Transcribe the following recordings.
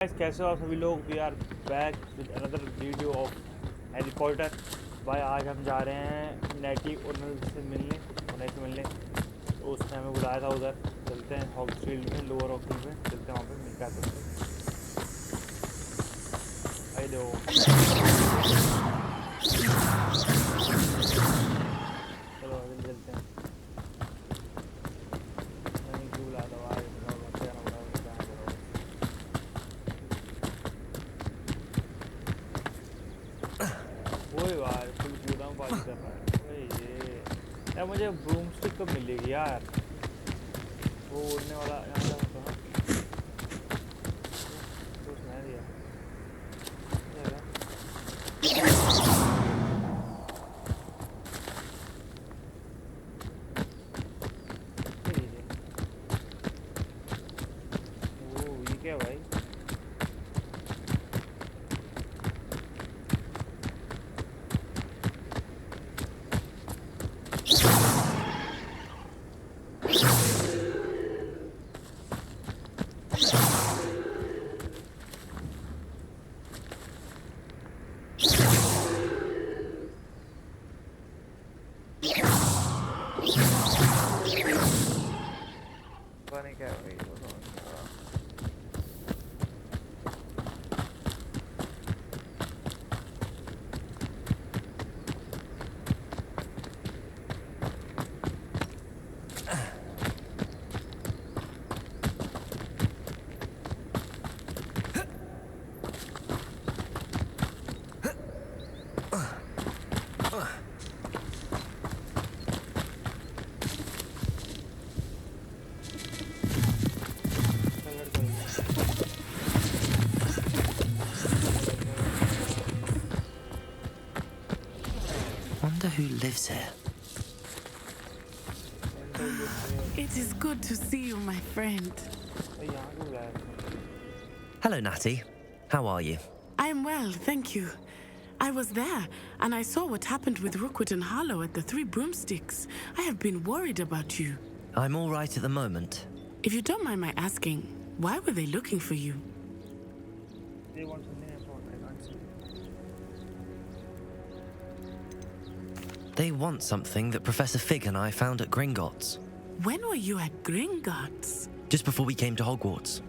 Guys कैसे हो आप सभी लोग। We are back with another video of Harry Potter. भाई आज हम जा रहे हैं नेटी ओनर से मिलने, तो उसने हमें बुलाया था उधर। चलते हैं हॉगफील्ड में, लोअर हॉगफील्ड में चलते हैं, वहाँ पे मिल के आते हैं। भाई दो चलो अभी चलते हैं। मैंने क्यों बुलाया था भाई, वही यार फुल कूदाम बाजी कर रहा है। वही ये यार, मुझे ब्रूम स्टिक कब मिलेगी यार, वो उड़ने वाला यहाँ से होता है तो उसने दिया जाएगा। वो ये क्या भाई, पता नहीं क्या है भाई, वो समझ नहीं आ रहा। Wonder who lives here. It is good to see you, my friend. Hello, Natty. How are you? I am well, thank you. I was there, and I saw what happened with Rookwood and Harlow at the Three Broomsticks. I have been worried about you. I'm all right at the moment. If you don't mind my asking, why were they looking for you? They want something I thought I can't see. They want something that Professor Fig and I found at Gringotts. When were you at Gringotts? Just before we came to Hogwarts.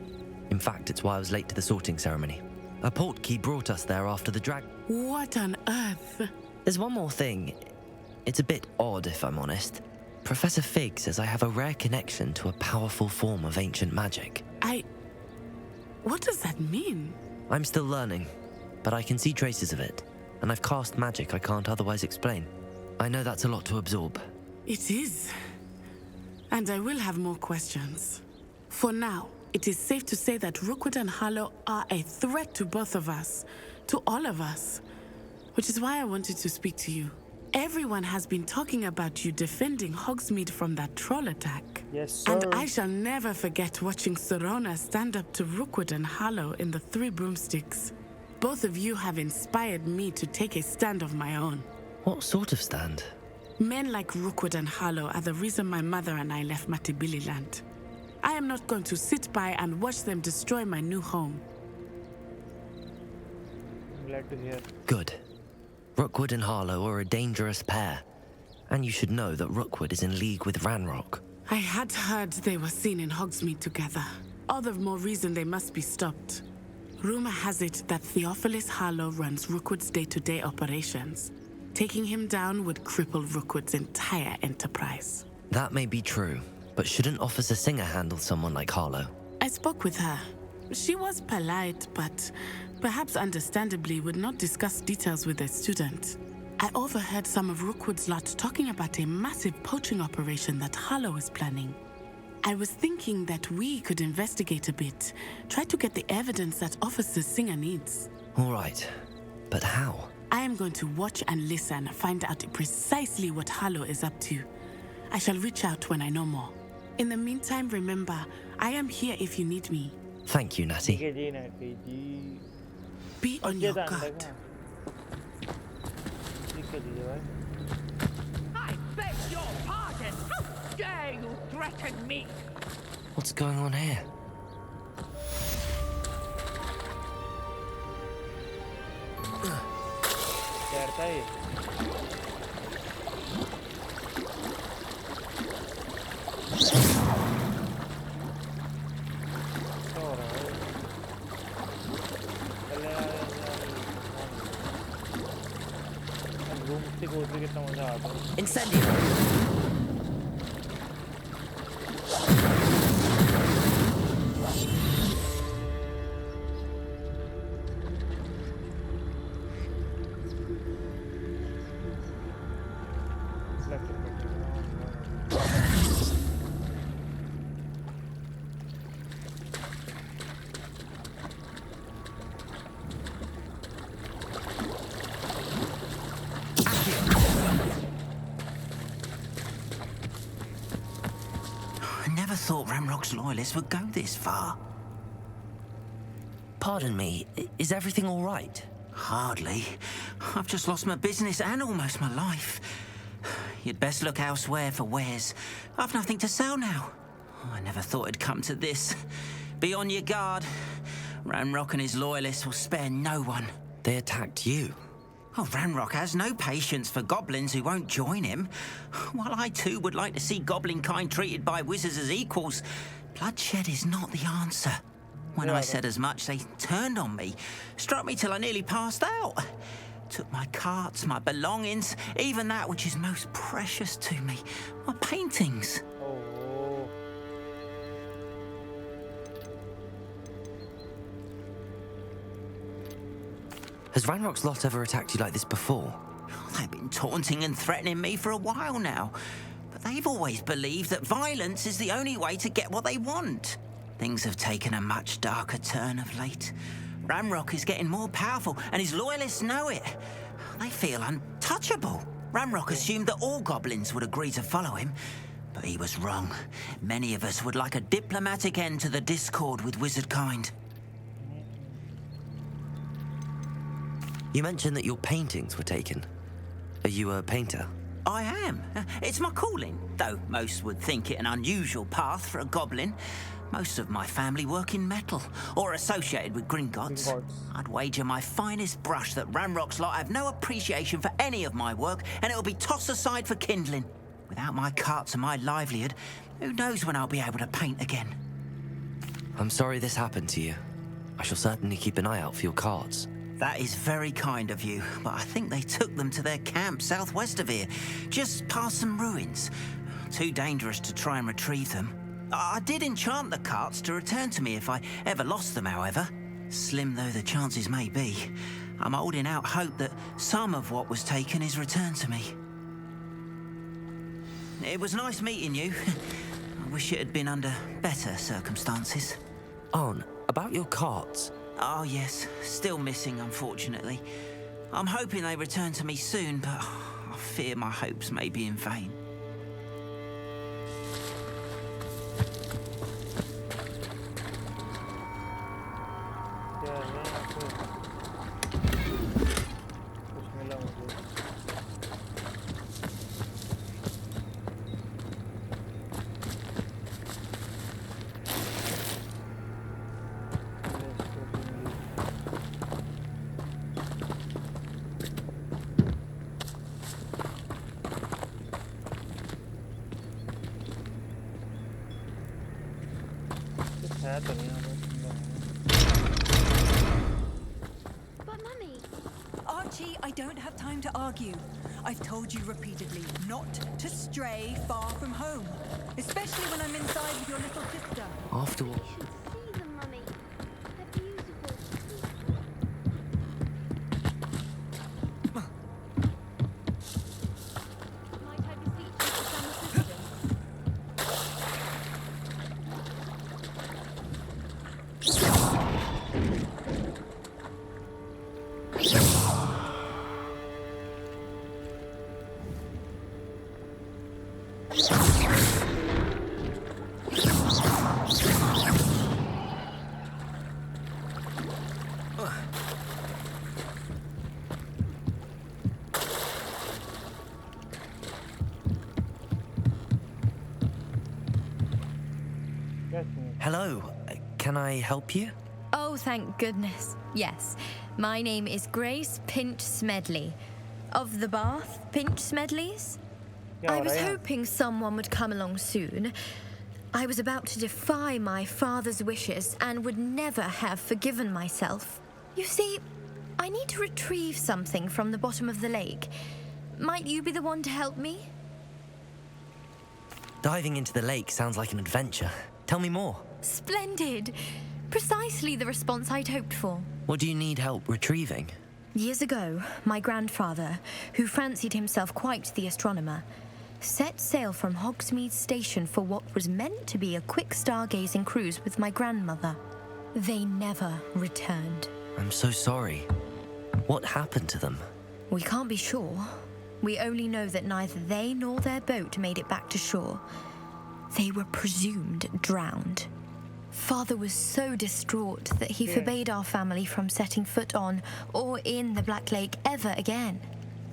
In fact, it's why I was late to the sorting ceremony. A portkey brought us there after the drag... What on earth? There's one more thing. It's a bit odd, if I'm honest. Professor Fig says I have a rare connection to a powerful form of ancient magic. What does that mean? I'm still learning, but I can see traces of it, and I've cast magic I can't otherwise explain. I know that's a lot to absorb. It is. And I will have more questions. For now, it is safe to say that Rookwood and Harlow are a threat to both of us, to all of us, which is why I wanted to speak to you. Everyone has been talking about you defending Hogsmeade from that troll attack. Yes, sir. And I shall never forget watching Serona stand up to Rookwood and Harlow in the Three Broomsticks. Both of you have inspired me to take a stand of my own. What sort of stand? Men like Rookwood and Harlow are the reason my mother and I left Matibili land. I am not going to sit by and watch them destroy my new home. I'm glad to hear. Good. Rookwood and Harlow are a dangerous pair. And you should know that Rookwood is in league with Ranrock. I had heard they were seen in Hogsmeade together. All the more reason they must be stopped. Rumor has it that Theophilus Harlow runs Rookwood's day-to-day operations. Taking him down would cripple Rookwood's entire enterprise. That may be true, but shouldn't Officer Singer handle someone like Harlow? I spoke with her. She was polite, but perhaps understandably would not discuss details with a student. I overheard some of Rookwood's lot talking about a massive poaching operation that Harlow is planning. I was thinking that we could investigate a bit, try to get the evidence that Officer Singer needs. All right, but how? I am going to watch and listen, find out precisely what Harlow is up to. I shall reach out when I know more. In the meantime, remember, I am here if you need me. Thank you, Natty. Be on your guard. I beg your pardon! How dare you threaten me? What's going on here? तैरता है ये। क्या हो रहा है? चल यार घूमते घूमते कितना मजा आता है। Incendio! I never thought Ramrock's loyalists would go this far. Pardon me, is everything all right? Hardly. I've just lost my business and almost my life. You'd best look elsewhere for wares. I've nothing to sell now. I never thought it'd come to this. Be on your guard. Ramrock and his loyalists will spare no one. They attacked you. Oh, Ranrock has no patience for goblins who won't join him. While I too would like to see goblin kind treated by wizards as equals, bloodshed is not the answer. When I said as much, they turned on me, struck me till I nearly passed out. Took my carts, my belongings, even that which is most precious to me, my paintings. Oh. Has Ranrock's lot ever attacked you like this before? They've been taunting and threatening me for a while now, but they've always believed that violence is the only way to get what they want. Things have taken a much darker turn of late. Ramrock is getting more powerful, and his loyalists know it. They feel untouchable. Ramrock assumed that all goblins would agree to follow him, but he was wrong. Many of us would like a diplomatic end to the discord with wizard kind. You mentioned that your paintings were taken. Are you a painter? I am. It's my calling, though most would think it an unusual path for a goblin. Most of my family work in metal, or associated with Gringotts. I'd wager my finest brush that Ramrock's lot have no appreciation for any of my work, and it'll be tossed aside for kindling. Without my carts and my livelihood, who knows when I'll be able to paint again. I'm sorry this happened to you. I shall certainly keep an eye out for your cards. That is very kind of you, but I think they took them to their camp southwest of here, just past some ruins. Too dangerous to try and retrieve them. I did enchant the carts to return to me if I ever lost them, however. Slim though the chances may be, I'm holding out hope that some of what was taken is returned to me. It was nice meeting you. I wish it had been under better circumstances. Arn, about your cards. Oh yes, still missing unfortunately. I'm hoping they return to me soon, but I fear my hopes may be in vain. क्या है यहाँ पे? कुछ मिला मुझे। कुछ है तो नहीं यहाँ पे। But Mummy, Archie, I don't have time to argue. I've told you repeatedly not to stray far from home, especially when I'm inside with your little sister. After all, you should see them, Mummy. They're beautiful. Might I beseech you for some assistance? hello. Can I help you? Oh, thank goodness. Yes. My name is Grace Pinch Smedley, of the Bath Pinch Smedleys. क्या I हो was रहा है यहाँ? hoping someone would come along soon. I was about to defy my father's wishes and would never have forgiven myself. You see, I need to retrieve something from the bottom of the lake. Might you be the one to help me? Diving into the lake sounds like an adventure. Tell me more. Splendid. Precisely the response I'd hoped for. What do you need help retrieving? Years ago, my grandfather, who fancied himself quite the astronomer, set sail from Hogsmeade Station for what was meant to be a quick stargazing cruise with my grandmother. They never returned. I'm so sorry. What happened to them? We can't be sure. We only know that neither they nor their boat made it back to shore. They were presumed drowned. Father was so distraught that he forbade our family from setting foot on or in the Black Lake ever again.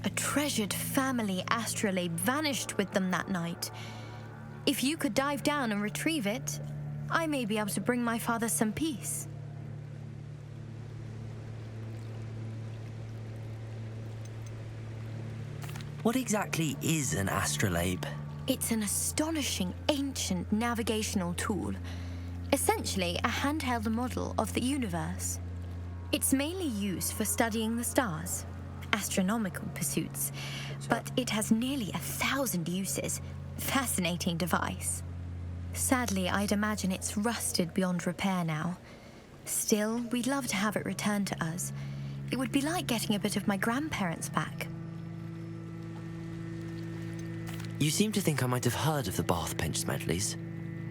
A treasured family astrolabe vanished with them that night. If you could dive down and retrieve it, I may be able to bring my father some peace. What exactly is an astrolabe? It's an astonishing ancient navigational tool, essentially a handheld model of the universe. It's mainly used for studying the stars, astronomical pursuits, but it has nearly 1,000 uses. Fascinating device. Sadly, I'd imagine it's rusted beyond repair now. Still, we'd love to have it returned to us. It would be like getting a bit of my grandparents back. You seem to think I might have heard of the Bath Pinch Smedleys.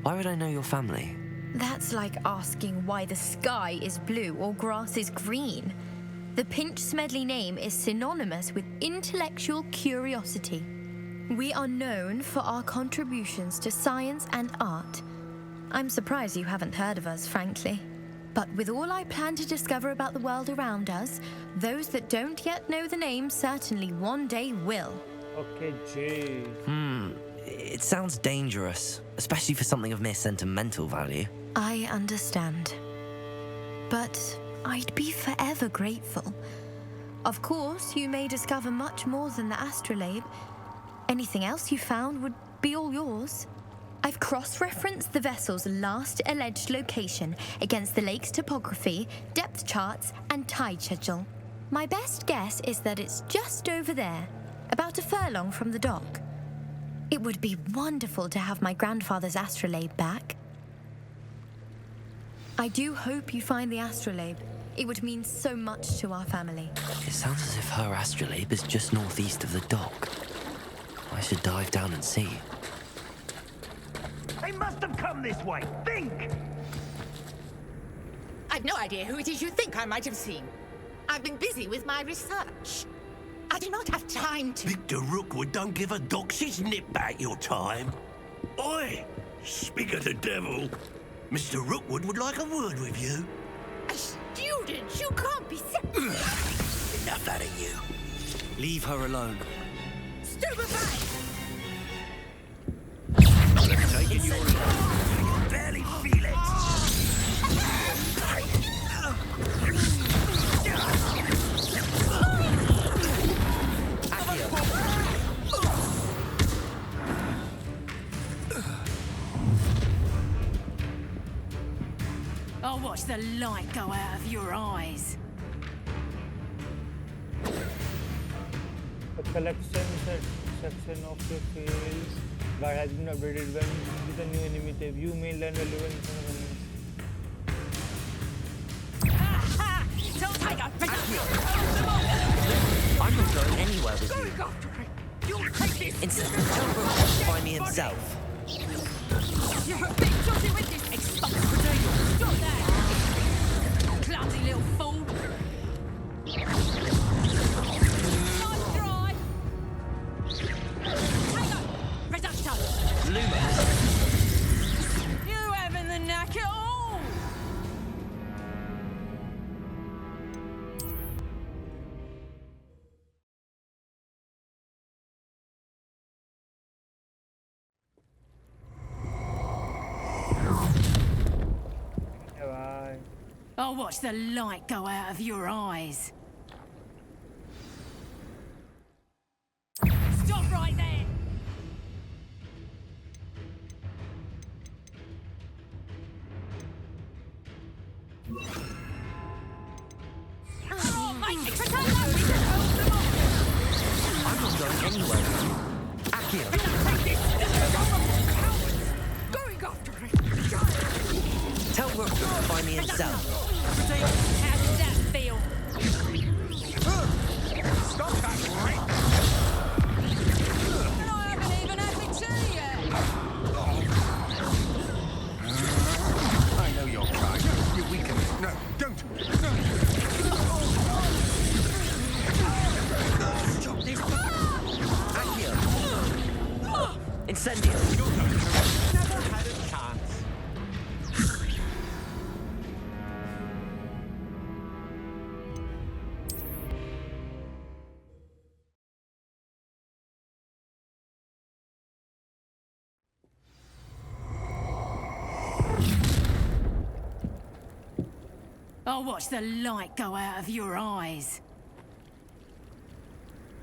Why would I know your family? That's like asking why the sky is blue or grass is green. The Pinch Smedley name is synonymous with intellectual curiosity. We are known for our contributions to science and art. I'm surprised you haven't heard of us, frankly. But with all I plan to discover about the world around us, those that don't yet know the name certainly one day will. Okay, jeet. It sounds dangerous, especially for something of mere sentimental value. I understand. But I'd be forever grateful. Of course, you may discover much more than the astrolabe. Anything else you found would be all yours. I've cross-referenced the vessel's last alleged location against the lake's topography, depth charts, and tide schedule. My best guess is that it's just over there, about a furlong from the dock. It would be wonderful to have my grandfather's astrolabe back. I do hope you find the astrolabe. It would mean so much to our family. It sounds as if her astrolabe is just northeast of the dock. I should dive down and see. They must have come this way. Think! I've no idea who it is you think I might have seen. I've been busy with my research. I do not have time to... Victor Rookwood don't give a doxy's nip back your time. Oi! Speak of the devil. Mr. Rookwood would like a word with you. A student? You can't be... Enough out of you. Leave her alone. Stupefy! Taking your... You can barely feel it. I'll watch the light go out of your eyes. The collection section of your fields that has been updated when with a new enemy tab. You may learn relevant information. I'm not going anywhere with you. You'll take this! Instead, tell Rookwood to find me himself. You're a bit dodgy with this exposed potato! Stop that! Clumsy little fool! Nice try! Hang on! Reducto! Luma. You having the knack at all? Bye. I'll watch the light go out of your eyes. Stop right there! Oh, mate, pretend like we can hold them off! I'm not going anywhere. Akio, Take this! Cowards! Going after it! tell Rook to find me himself. How does that feel? Stop that, right? And I haven't even had my tea yet. I know you're kind. You weaken. No, don't. No. Stop this. Akio! Incendio! Never had a chance. I'll watch the light go out of your eyes.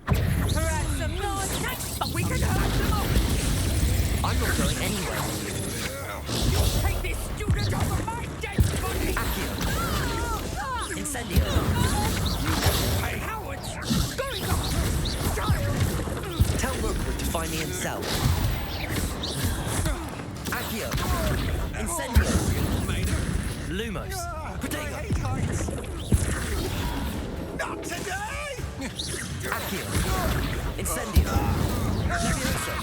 Perhaps some nice Nice, but we can hurt them all! I'm not going anywhere. Take this student off of my dead body! Akio! Incendio! Hey, Howards! Going after it! Child! Tell Rookwood to find me himself. Akio! Incendio! Lumos! Protego! Not today! Akio! Incendio! Levioso!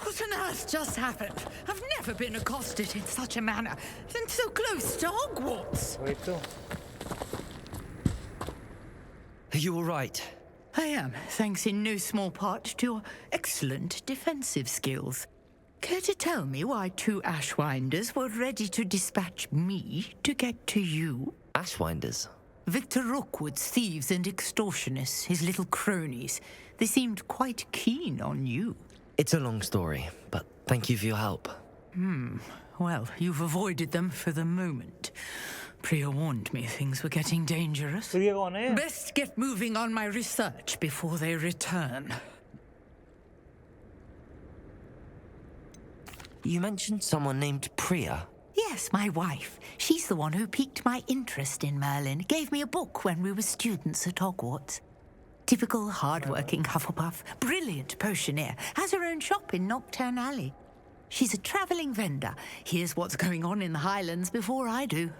What on earth just happened? I've never been accosted in such a manner, and so close to Hogwarts. Wait, so. Are you all right? I am, thanks in no small part to your excellent defensive skills. Care to tell me why two Ashwinders were ready to dispatch me to get to you? Ashwinders? Victor Rookwood's thieves and extortionists, his little cronies. They seemed quite keen on you. It's a long story, but thank you for your help. Well, you've avoided them for the moment. Priya warned me things were getting dangerous. तो ये कौन है? Best get moving on my research before they return. You mentioned someone named Priya. Yes, my wife. She's the one who piqued my interest in Merlin. Gave me a book when we were students at Hogwarts. Typical hard-working Hufflepuff, brilliant potioneer, has her own shop in Knockturn Alley. She's a travelling vendor. Hears what's going on in the Highlands before I do.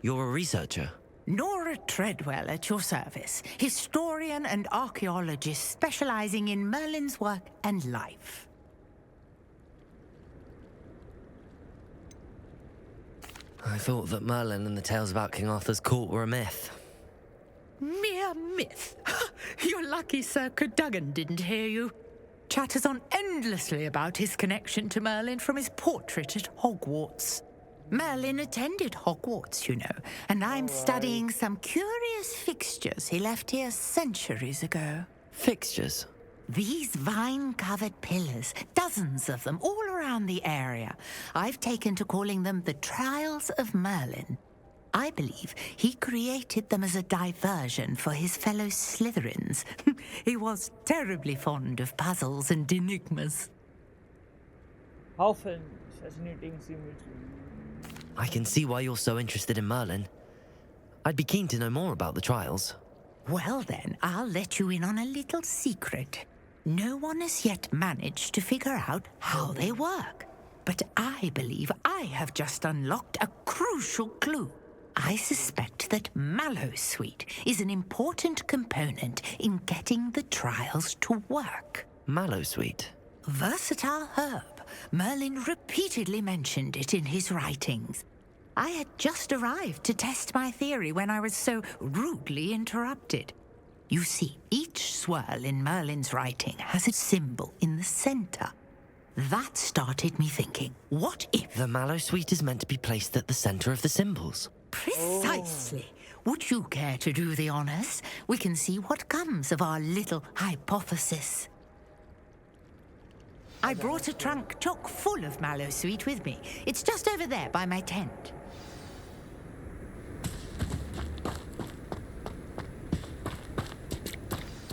You're a researcher? Nora Treadwell at your service. Historian and archaeologist specialising in Merlin's work and life. I thought that Merlin and the tales about King Arthur's court were a myth. Mere myth. You're lucky Sir Cadogan didn't hear you. Chatters on endlessly about his connection to Merlin from his portrait at Hogwarts. Merlin attended Hogwarts, you know, and I'm studying some curious fixtures he left here centuries ago. Fixtures? These vine-covered pillars, dozens of them all around the area. I've taken to calling them the Trials of Merlin. I believe he created them as a diversion for his fellow Slytherins. He was terribly fond of puzzles and enigmas. How fascinating seems. I can see why you're so interested in Merlin. I'd be keen to know more about the trials. Well then, I'll let you in on a little secret. No one has yet managed to figure out how they work. But I believe I have just unlocked a crucial clue. I suspect that mallowsweet is an important component in getting the trials to work. Mallowsweet? Versatile herb. Merlin repeatedly mentioned it in his writings. I had just arrived to test my theory when I was so rudely interrupted. You see, each swirl in Merlin's writing has a symbol in the center. That started me thinking, what if... The mallowsweet is meant to be placed at the center of the symbols. Precisely. would you care to do the honors? We can see what comes of our little hypothesis. I brought a trunk chock full of mallow sweet with me. It's just over there by my tent.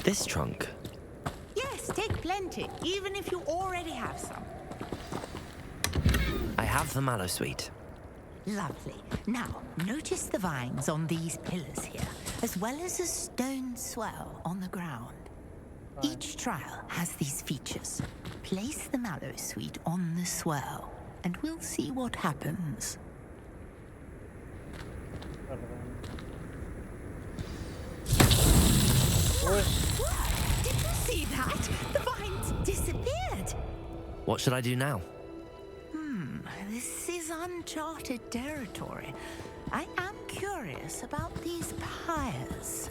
This trunk? Yes, take plenty, even if you already have some. I have the mallow sweet. Lovely. Now, notice the vines on these pillars here, as well as a stone swell on the ground. Each trial has these features. Place the mallow sweet on the swell, and we'll see what happens. What? Did you see that? The vines disappeared. What should I do now? This is uncharted territory. I am curious about these pyres.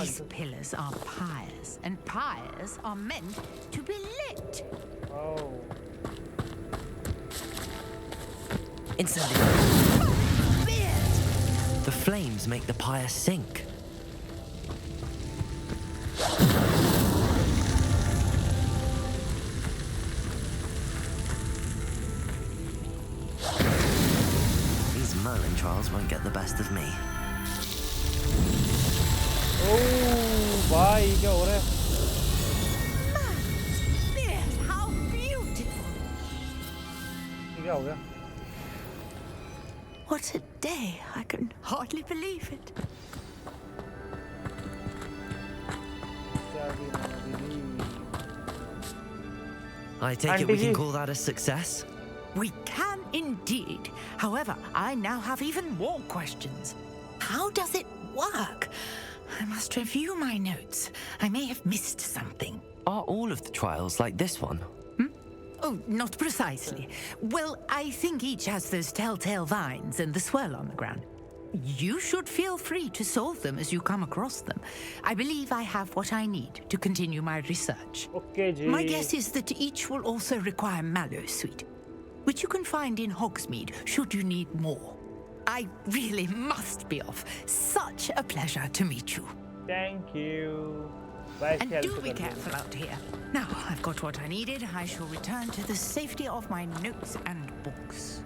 These pillars are pyres, and pyres are meant to be lit. Oh. Incendiary. The flames make the pyre sink. These Merlin trials won't get the best of me. Oh, भाई क्या हो रहा है? How beautiful! क्या हो गया? What a day! I can hardly believe it. I take it we can call that a success? We can indeed. However, I now have even more questions. How does it work? I must review my notes. I may have missed something. Are all of the trials like this one? Oh, not precisely. Well, I think each has those telltale vines and the swirl on the ground. You should feel free to solve them as you come across them. I believe I have what I need to continue my research. Okay, जी. My guess is that each will also require mallow sweet, which you can find in Hogsmeade should you need more. I really must be off. Such a pleasure to meet you. Thank you. And do be careful out here. Now I've got what I needed. I shall return to the safety of my notes and books.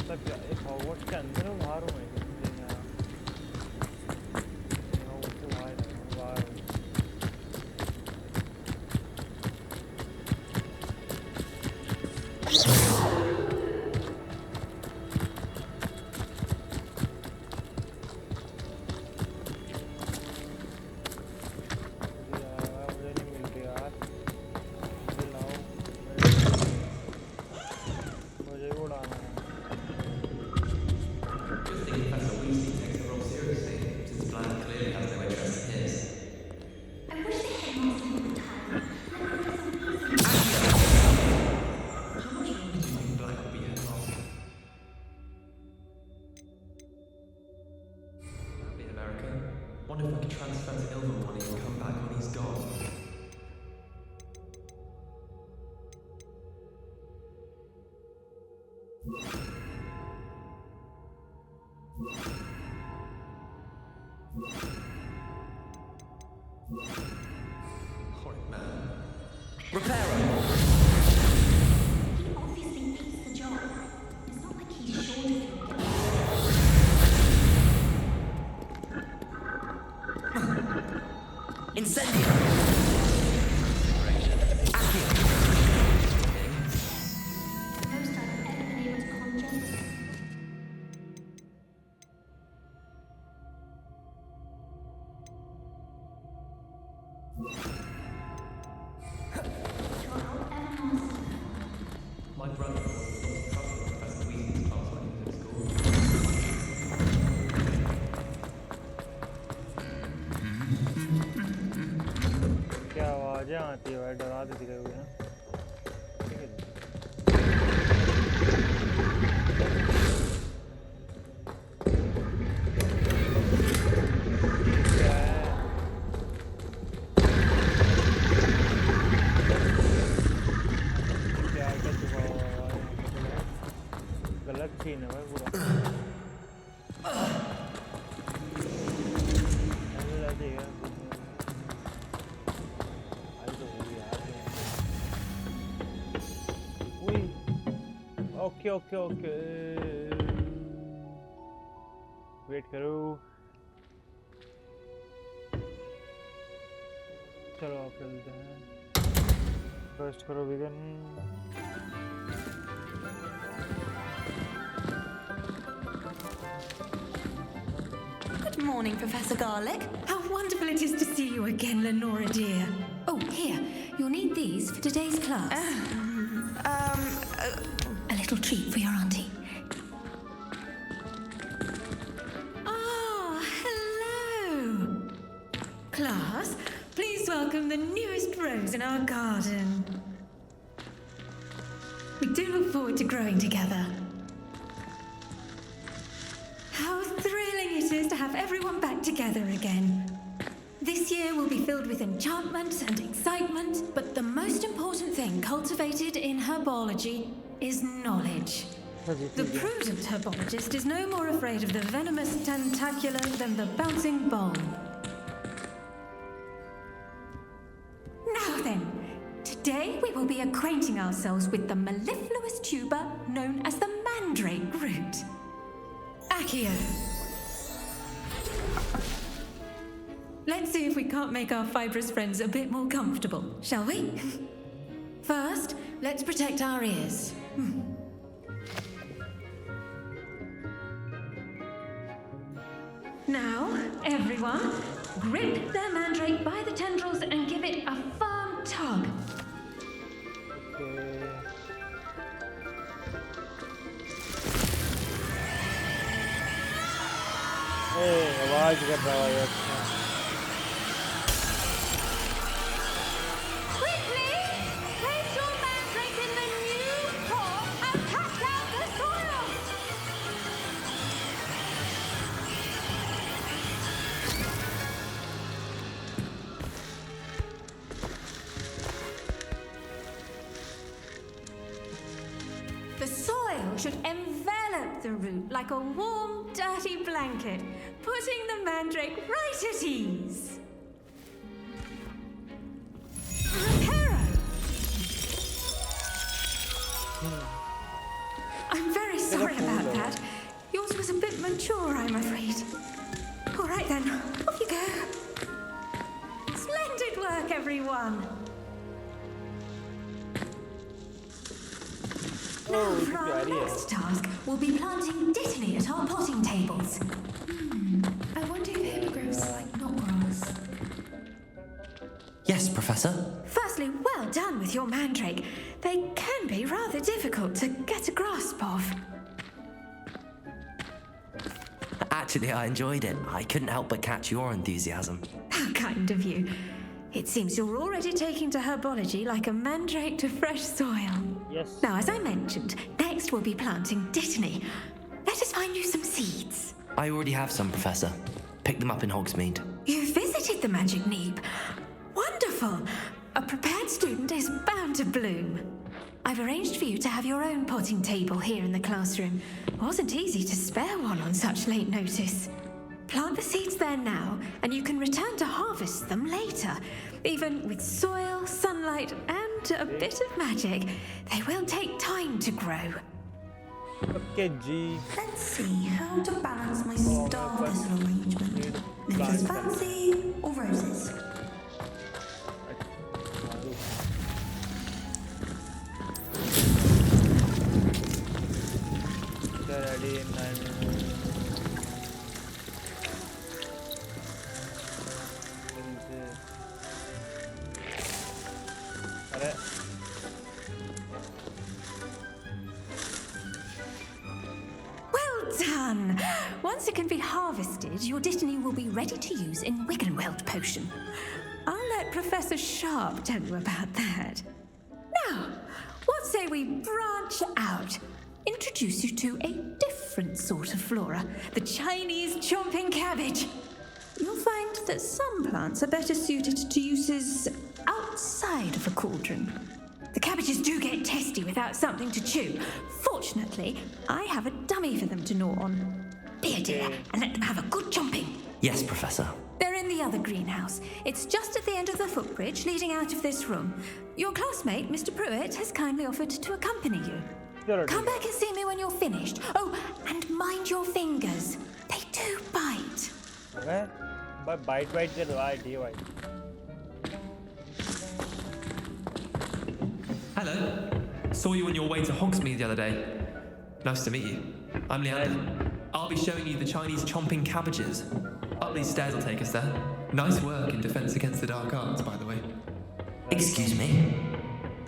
Hogwarts के अंदर हूँ बाहर हूँ मैं Reparo. He obviously hates the job. It's not like he's short of it. Incendio. Accio. Most I've ever been able to conjure. My brother was the cousin of Professor Weasley's class when he was at school. क्या आवाजें आती है भाई, डरा देती है ना। गलत सीन है भाई पूरा। ओके ओके ओके, वेट करो। चलो आप चलते हैं, फर्स्ट करो begin. Good morning, Professor Garlick. How wonderful it is to see you again, Lenora dear. Oh, here, you'll need these for today's class. A little treat for your auntie. Ah, hello. Class, please welcome the newest rose in our garden. We do look forward to growing together. How thrilling it is to have everyone back together again. This year will be filled with enchantment and excitement, but the most important thing cultivated in herbology is knowledge. The prudent herbologist is no more afraid of the venomous tentacula than the bouncing bulb. Now then, today we will be acquainting ourselves with the mellifluous tuber known as the mandrake root. Accio. Let's see if we can't make our fibrous friends a bit more comfortable, shall we? First, let's protect our ears. Now, everyone, grip their mandrake by the tendrils and give it a firm tug. आवाज कर रहा है अच्छा। Quickly, place your mandrake in the new pot and cut out the soil. The soil should envelop the root like a warm, dirty blanket, putting the mandrake right at ease. Reparo! I'm very sorry about that. Yours was a bit mature, I'm afraid. All right then, off you go. Splendid work, everyone. Now for our next task, we'll be planting dittany at our potting tables. I wonder if it grows like knotgrass. Yes, Professor. Firstly, well done with your mandrake. They can be rather difficult to get a grasp of. Actually, I enjoyed it. I couldn't help but catch your enthusiasm. How kind of you. It seems you're already taking to herbology like a mandrake to fresh soil. Yes. Now, as I mentioned, next we'll be planting dittany. Let us find you some seeds. I already have some, Professor. Picked them up in Hogsmeade. You visited the magic neep. Wonderful. A prepared student is bound to bloom. I've arranged for you to have your own potting table here in the classroom. It wasn't easy to spare one on such late notice. Plant the seeds there now, and you can return to harvest them later. Even with soil, sunlight, and a bit of magic, they will take time to grow. Okay, G. Let's see how to balance my star vessel arrangement. Nicholas fancy or roses? They're ready in 9 minutes. अरे Well done! Once it can be harvested, your Dittany will be ready to use in Wiggenweld potion. I'll let Professor Sharp tell you about that. Now, what say we branch out? Introduce you to a different sort of flora, the Chinese chomping cabbage. You'll find that some plants are better suited to uses outside of a cauldron. The cabbages do get testy without something to chew. Fortunately, I have a dummy for them to gnaw on. Be a dear and let them have a good chomping. Yes, Professor. They're in the other greenhouse. It's just at the end of the footbridge leading out of this room. Your classmate, Mr. Pruitt, has kindly offered to accompany you. Come back and see me when you're finished. Oh, and mind your fingers. They do bite. bite के दवा D भाई. Hello. Saw you on your way to Hogsmeade the other day. Nice to meet you. I'm Leander. I'll be showing you the Chinese chomping cabbages. Up these stairs will take us there. Nice work in defense against the dark arts, by the way. Excuse me?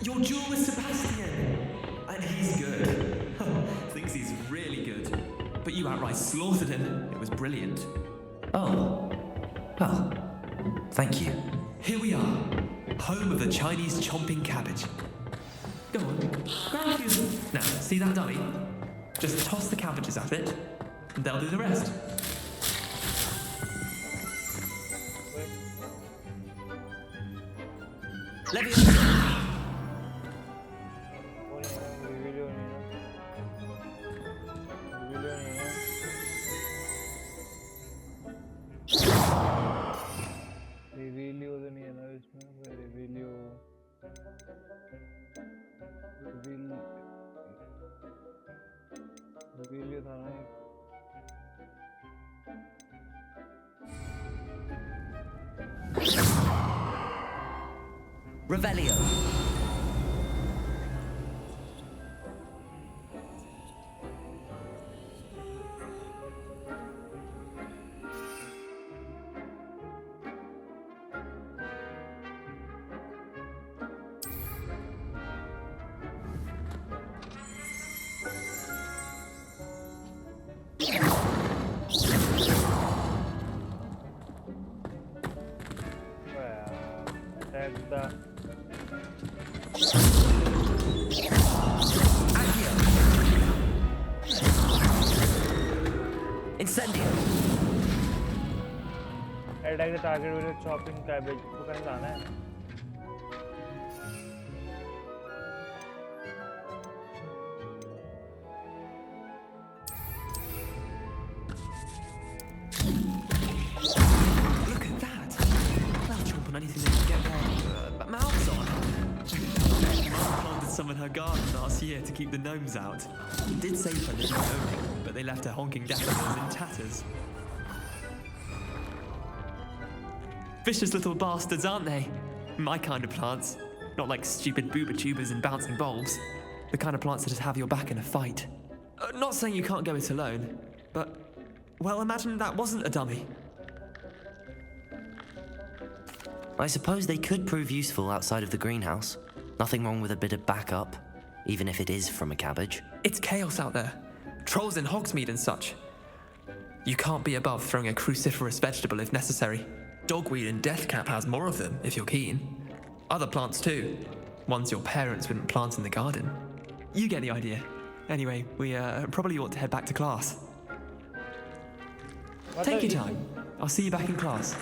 Your duel with Sebastian! And he's good. Thinks he's really good. But you outright slaughtered him. It was brilliant. Oh. Well, thank you. Here we are. Home of the Chinese chomping cabbage. Go on, grab a few. Now, see that dummy? Just toss the cabbages at it, and they'll do the rest. Revelio. Incendio. Attack the target with a chopping cabbage. तो कहीं लाना है. Look at that. They'll chomp on anything they can get their mouths on. Mum planted some in her garden last year to keep the gnomes out. Did save her little gnome, but they left her honking daffodils in tatters. Vicious little bastards, aren't they? My kind of plants. Not like stupid booba tubers and bouncing bulbs. The kind of plants that just have your back in a fight. Not saying you can't go it alone, but... well, imagine that wasn't a dummy. I suppose they could prove useful outside of the greenhouse. Nothing wrong with a bit of backup, even if it is from a cabbage. It's chaos out there. Trolls in Hogsmeade and such. You can't be above throwing a cruciferous vegetable if necessary. Dogweed and deathcap has more of them, if you're keen. Other plants too. Ones your parents wouldn't plant in the garden. You get the idea. Anyway, we probably ought to head back to class. Take your time. I'll see you back in class.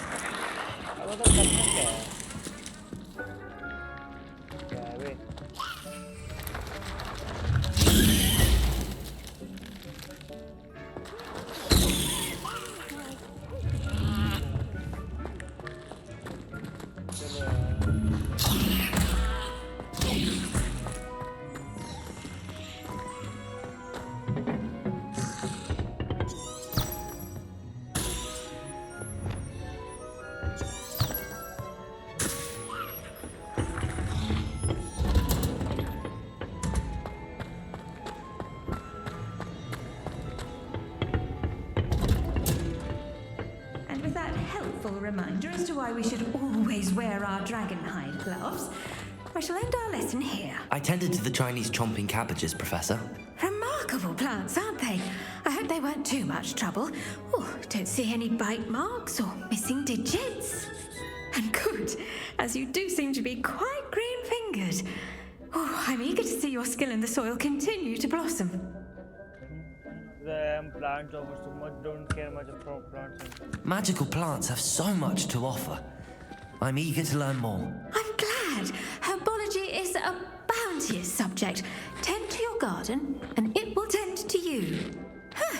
helpful reminder as to why we should always wear our dragonhide gloves. I shall end our lesson here. I tended to the Chinese chomping cabbages, Professor. Remarkable plants, aren't they? I hope they weren't too much trouble. Oh, don't see any bite marks or missing digits. And good, as you do seem to be quite green-fingered. Oh, I'm eager to see your skill in the soil continue to blossom. The plants offer so much, don't care much about plants. Magical plants have so much to offer. I'm eager to learn more. I'm glad. Herbology is a bounteous subject. Tend to your garden, and it will tend to you. Huh.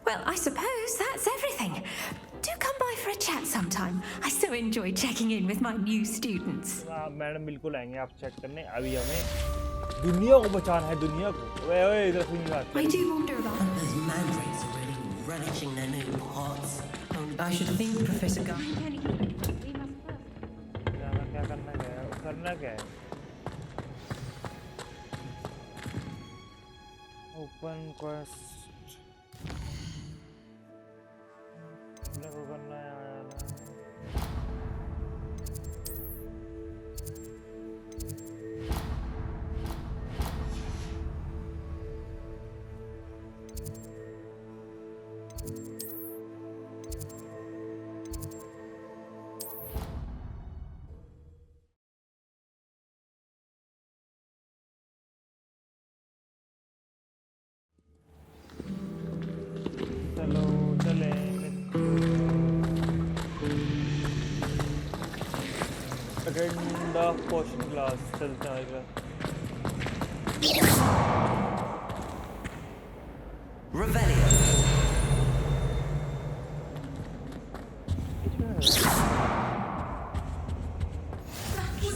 Well, I suppose that's everything. Do come by for a chat sometime. I so enjoy checking in with my new students. Madam बिल्कुल आएंगे आप check करने अभी हमें दुनिया को बचाना है दुनिया को ओए इधर सुनिए बात I do wonder about those mandrakes are really relishing their new pots. I should think Professor करना क्या है ओपन क्वेस्ट करना है Agenda potion class चलते हैं आएगा Revelio.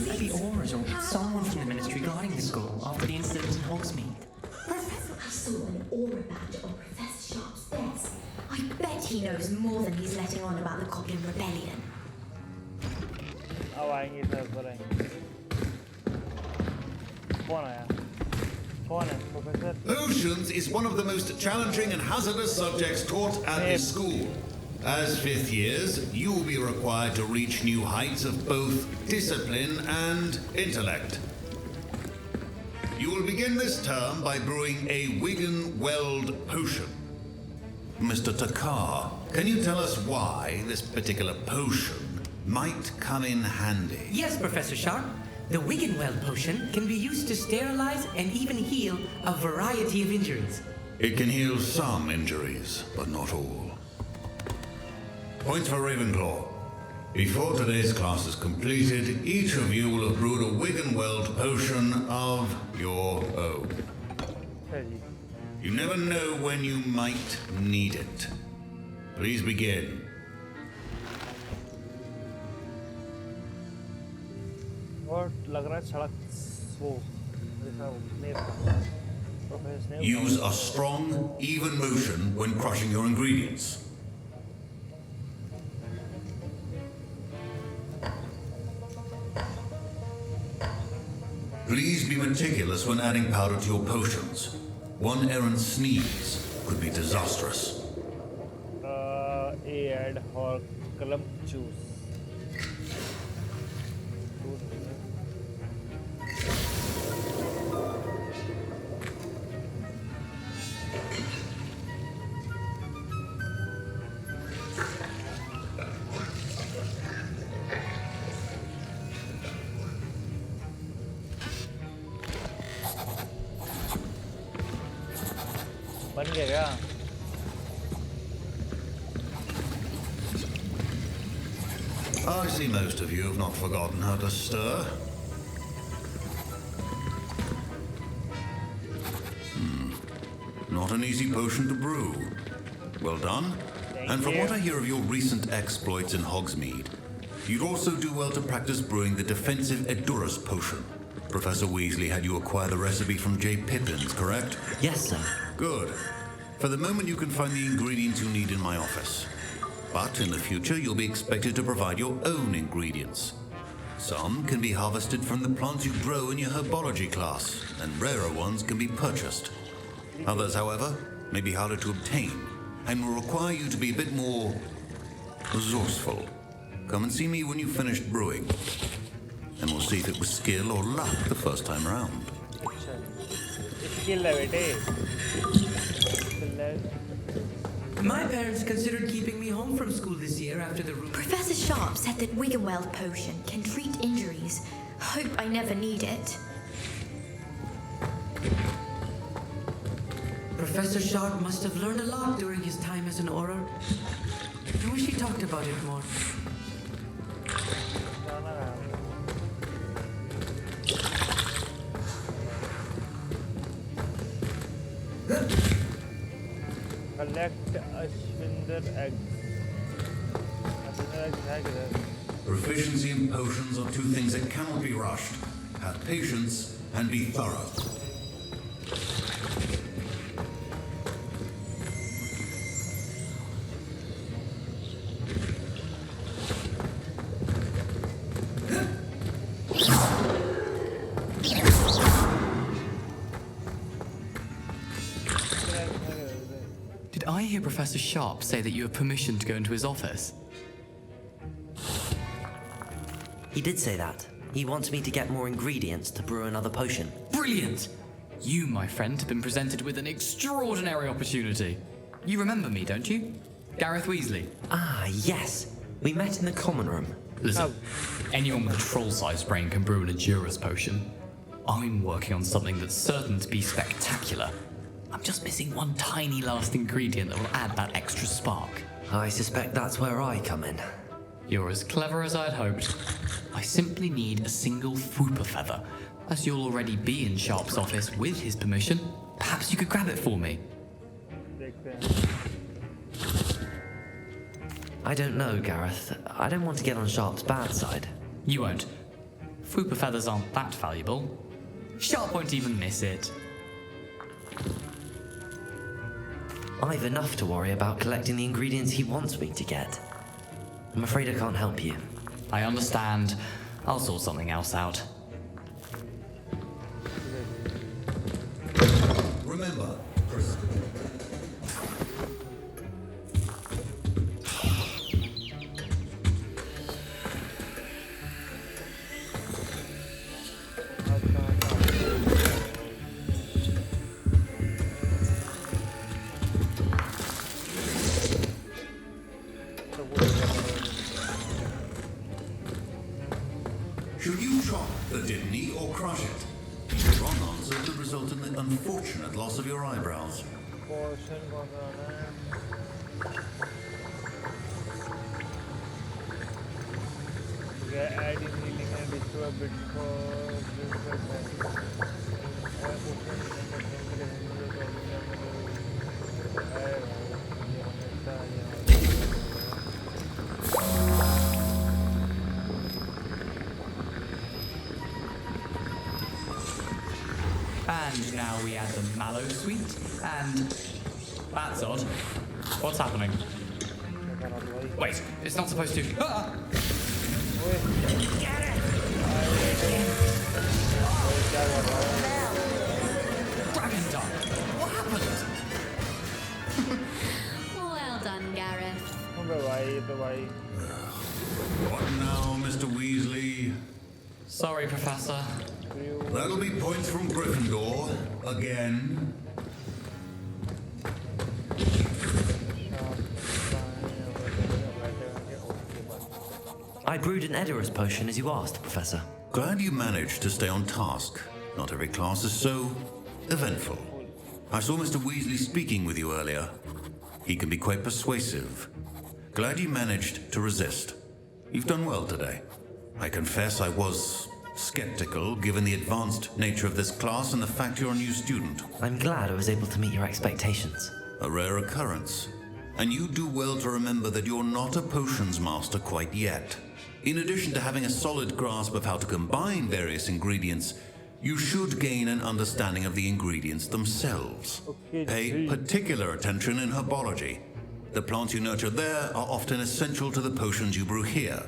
Maybe Aura's or someone from the ministry guarding the school after the incident in Hogsmeade. Professor, I saw an aura badge on Professor Sharp's desk. I bet he knows more than he's letting on about the Goblin Rebellion. अब आएंगे sir पर आएंगे कौन आया कौन है professor Potions is one of the most challenging and hazardous subjects taught at this school. As fifth years, you will be required to reach new heights of both discipline and intellect. You will begin this term by brewing a Wigan-Weld potion. Mr. Taqat, can you tell us why this particular potion might come in handy? Yes, Professor Sharp. The Wigan-Weld potion can be used to sterilize and even heal a variety of injuries. It can heal some injuries, but not all. Points for Ravenclaw. Before today's class is completed, each of you will have brewed a Wigan-Weld potion of your own. You never know when you might need it. Please begin. और लग रहा है सड़क वो Use a strong, even motion when crushing your ingredients. Please be meticulous when adding powder to your potions. One errant sneeze could be disastrous. Add or club juice. बन गया क्या? I see most of you have not forgotten how to stir. Not an easy potion to brew. Well done. And from what I hear of your recent exploits in Hogsmeade, you'd also do well to practice brewing the defensive Edurus potion. Professor Weasley had you acquire the recipe from J. Pippin's, correct? Yes, sir. Good. For the moment, you can find the ingredients you need in my office. But in the future, you'll be expected to provide your own ingredients. Some can be harvested from the plants you grow in your herbology class, and rarer ones can be purchased. Others, however, may be harder to obtain, and will require you to be a bit more resourceful. come and see me when you've finished brewing. And we'll see if it was skill or luck the first time around. Skill है बेटे. My parents considered keeping me home from school this year after the Professor Sharp said that Wiggenweld potion can treat injuries. Hope I never need it. Professor Sharp must have learned a lot during his time as an Auror. I wish he talked about it more. Collect Ashwinder eggs. Proficiency in potions are two things that cannot be rushed. Have patience and be thorough. Did I hear Professor Sharp say that you have permission to go into his office? He did say that. He wants me to get more ingredients to brew another potion. Brilliant! You, my friend, have been presented with an extraordinary opportunity. You remember me, don't you? Gareth Weasley. Ah, yes. We met in the common room. Listen, anyone with a troll-sized brain can brew an Endurus potion. I'm working on something that's certain to be spectacular. I'm just missing one tiny last ingredient that will add that extra spark. I suspect that's where I come in. You're as clever as I'd hoped. I simply need a single Fwooper feather. As you'll already be in Sharp's office with his permission, perhaps you could grab it for me. I don't know, Gareth. I don't want to get on Sharp's bad side. You won't. Fwooper feathers aren't that valuable. Sharp won't even miss it. I've enough to worry about collecting the ingredients he wants me to get. I'm afraid I can't help you. I understand. I'll sort something else out. Remember, should you chop the didney or crush it? The wrong answer could result in the unfortunate loss of your eyebrows. Add in healing and restore a bit And now we add the mallow sweet, and that's odd. What's happening? Wait, it's not supposed to. Ah! Get it! Dragon Dog! What happened? Well done, Gareth. What now, Mr. Weasley? Sorry, Professor. That'll be points from Gryffindor. Again. I brewed an Edurus potion as you asked, Professor. Glad you managed to stay on task. Not every class is so eventful. I saw Mr. Weasley speaking with you earlier. He can be quite persuasive. Glad you managed to resist. You've done well today. I confess I was skeptical, given the advanced nature of this class and the fact you're a new student. I'm glad I was able to meet your expectations. A rare occurrence. And you do well to remember that you're not a potions master quite yet. In addition to having a solid grasp of how to combine various ingredients, you should gain an understanding of the ingredients themselves. Pay particular attention in herbology. The plants you nurture there are often essential to the potions you brew here.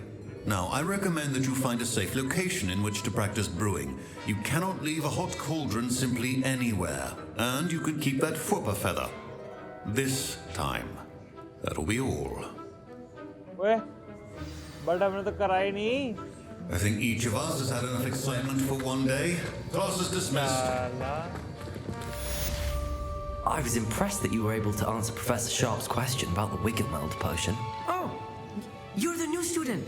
Now, I recommend that you find a safe location in which to practice brewing. You cannot leave a hot cauldron simply anywhere. And you can keep that Fwooper feather. This time. That'll be all. Where? But हमने तो करा ही नहीं. I think each of us has had enough excitement for one day. Class is dismissed. I was impressed that you were able to answer Professor Sharp's question about the Wiggenweld potion. Oh, you're the new student.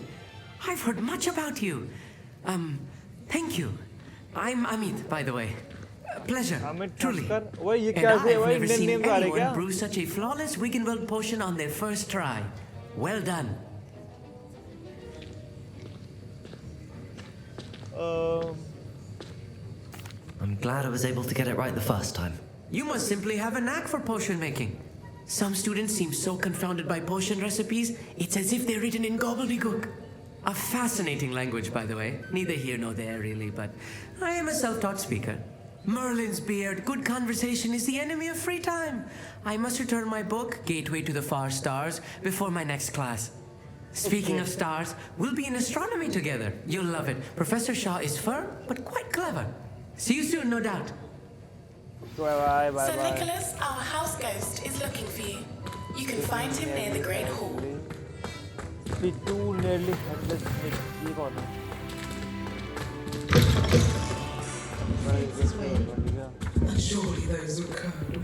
I've heard much about you. Thank you. I'm Amit, by the way. Pleasure, truly. And I've never seen anyone brew such a flawless Wiggenweld potion on their first try. Well done. I'm glad I was able to get it right the first time. You must simply have a knack for potion making. Some students seem so confounded by potion recipes, it's as if they're written in gobbledygook. A fascinating language, by the way. Neither here nor there, really, but I am a self-taught speaker. Merlin's beard, good conversation is the enemy of free time. I must return my book, Gateway to the Far Stars, before my next class. Speaking of stars, we'll be in astronomy together. You'll love it. Professor Shah is firm, but quite clever. See you soon, no doubt. Bye. Sir Nicholas, our house ghost, is looking for you. You can find him near the Great Hall. The two nearly headless snakes. ये कौन है? This way. And surely those were Karo.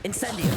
Incendio.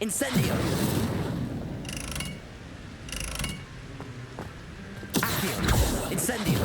Incendio. Accio. Incendio.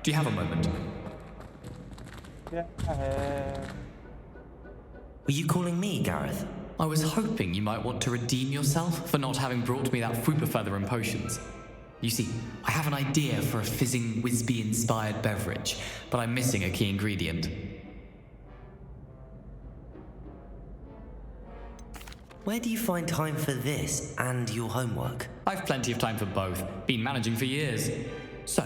Do you have a moment? Were you calling me, Gareth? I was hoping you might want to redeem yourself for not having brought me that fupa feather and potions. You see, I have an idea for a fizzing Wisby-inspired beverage, but I'm missing a key ingredient. Where do you find time for this and your homework? I've plenty of time for both. Been managing for years. So,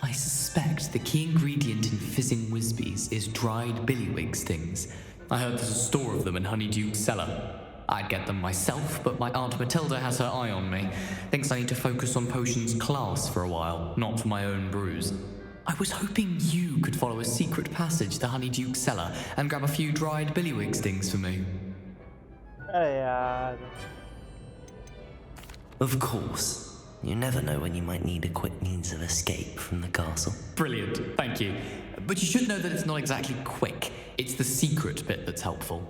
I suspect the key ingredient in fizzing Wisbies is dried billywigs stings. I heard there's a store of them in Honeyduke's cellar. I'd get them myself, but my Aunt Matilda has her eye on me. Thinks I need to focus on potions class for a while, not for my own brews. I was hoping you could follow a secret passage to Honeyduke's cellar and grab a few dried billywig stings for me. अरे यार. Of course. You never know when you might need a quick means of escape from the castle. Brilliant, thank you. But you should know that it's not exactly quick. It's the secret bit that's helpful.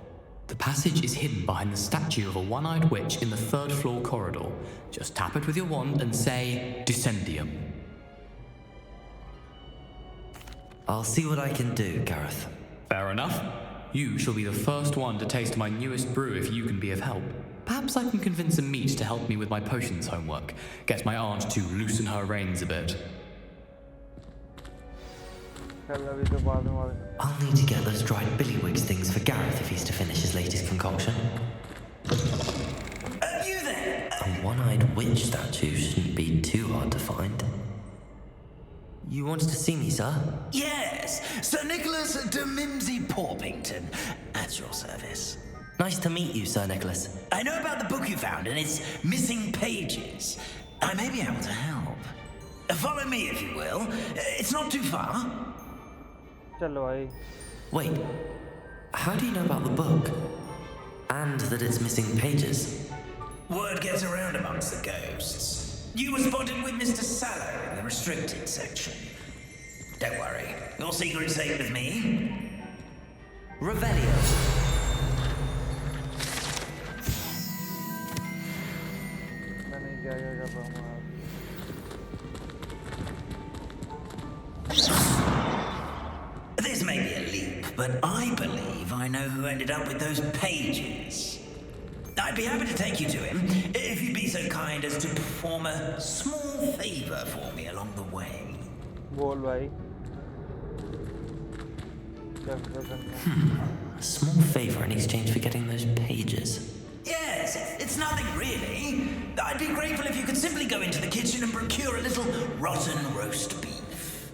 The passage is hidden behind the statue of a one-eyed witch in the 3rd floor corridor. Just tap it with your wand and say, Descendium. I'll see what I can do, Gareth. Fair enough. You shall be the first one to taste my newest brew if you can be of help. Perhaps I can convince a meat to help me with my potions homework. Get my aunt to loosen her reins a bit. I'll need to get those dried billywig stings for Gareth if he's to finish his latest concoction. You there? A one-eyed witch statue shouldn't be too hard to find. You wanted to see me, sir? Yes, Sir Nicholas de Mimsy Porpington, at your service. Nice to meet you, Sir Nicholas. I know about the book you found and its missing pages. I may be able to help. Follow me, if you will. It's not too far. Wait, how do you know about the book? And that it's missing pages? Word gets around amongst the ghosts. You were spotted with Mr. Sallow in the restricted section. Don't worry, your secret's safe with me. Revelio. This may be a leap, but I believe I know who ended up with those pages. I'd be happy to take you to him, if you'd be so kind as to perform a small favor for me along the way. A small favor in exchange for getting those pages. Yes, it's nothing really. I'd be grateful if you could simply go into the kitchen and procure a little rotten roast beef.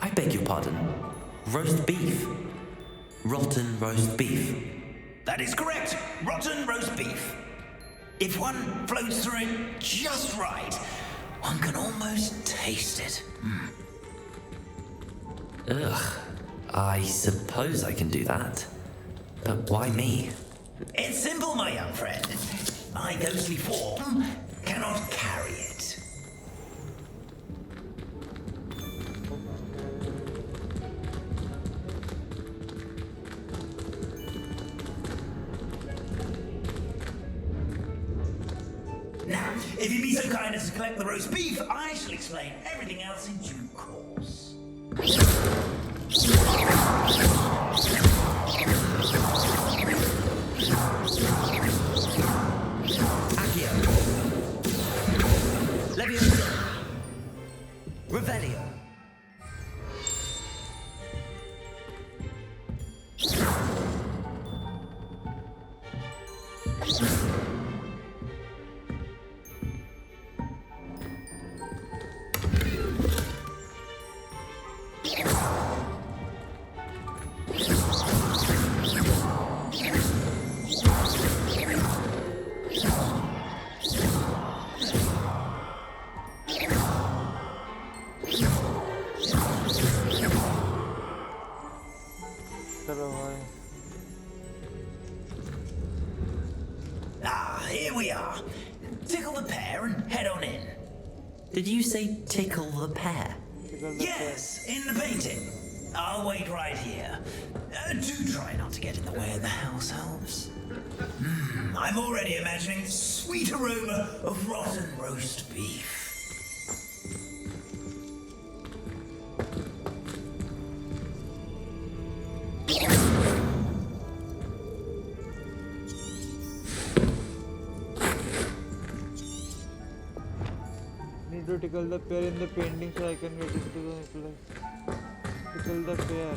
I beg your pardon. Roast beef. Rotten roast beef. That is correct. Rotten roast beef. If one floats through it just right, one can almost taste it. Ugh. I suppose I can do that. But why me? It's simple, my young friend. My ghostly form cannot carry it. Now, if you'd be so kind as to collect the roast beef, I shall explain everything else in due course. Accio. Leviosa. Revelio. Ah, here we are. Tickle the pear and head on in. Did you say tickle the pear? Yes, in the painting. I'll wait right here. Do try not to get in the way of the house elves. I'm already imagining the sweet aroma of rotten roast beef. Need to tickle the pear in the painting so I can get into the place. Tickle the pear.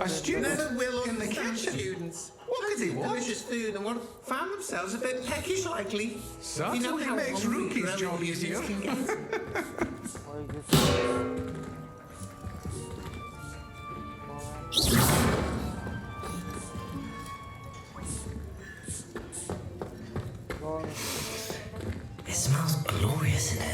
A student will in the kitchen. Students. What could they want? Delicious food and found themselves a bit peckish likely. Certainly makes Rookie's job easier. It smells glorious in here.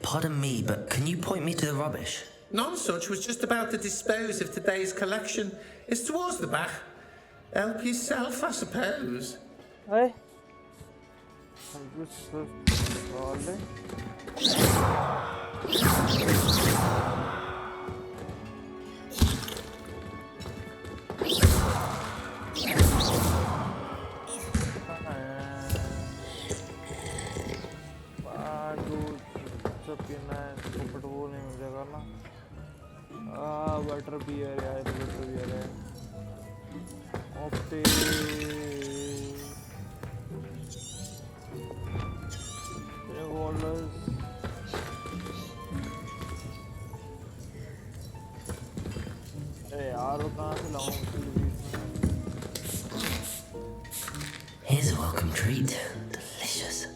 Pardon me, but can you point me to the rubbish? Nonsuch was just about to dispose of today's collection. It's towards the back. Help yourself, I suppose. Hey. Butter beer यार ये butter beer है okay $3 अरे यार वो कहाँ से लाऊं Here's a welcome treat. Delicious.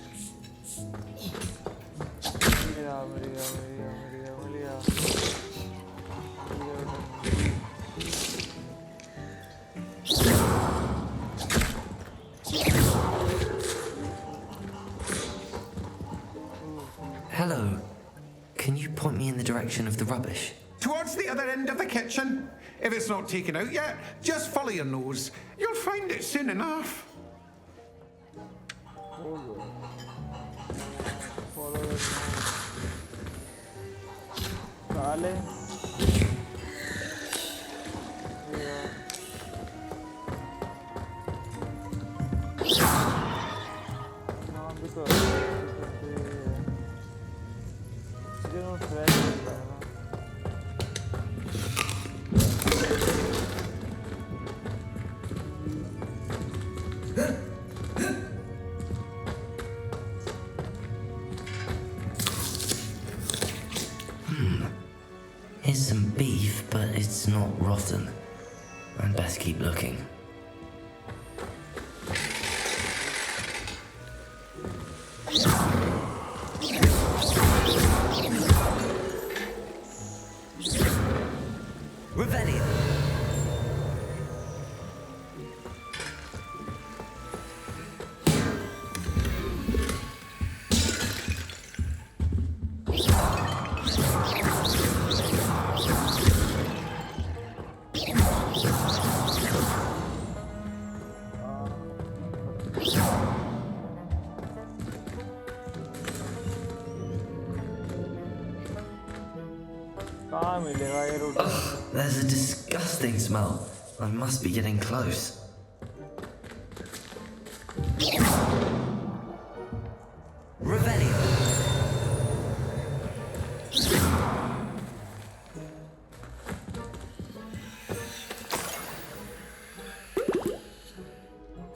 Hello. Can you point me in the direction of the rubbish? Towards the other end of the kitchen. If it's not taken out yet, just follow your nose. You'll find it soon enough. Follow it. Dale. Here's some beef, but it's not rotten. I'd best keep looking. Revelio. Ugh, there's a disgusting smell. I must be getting close. Revelio.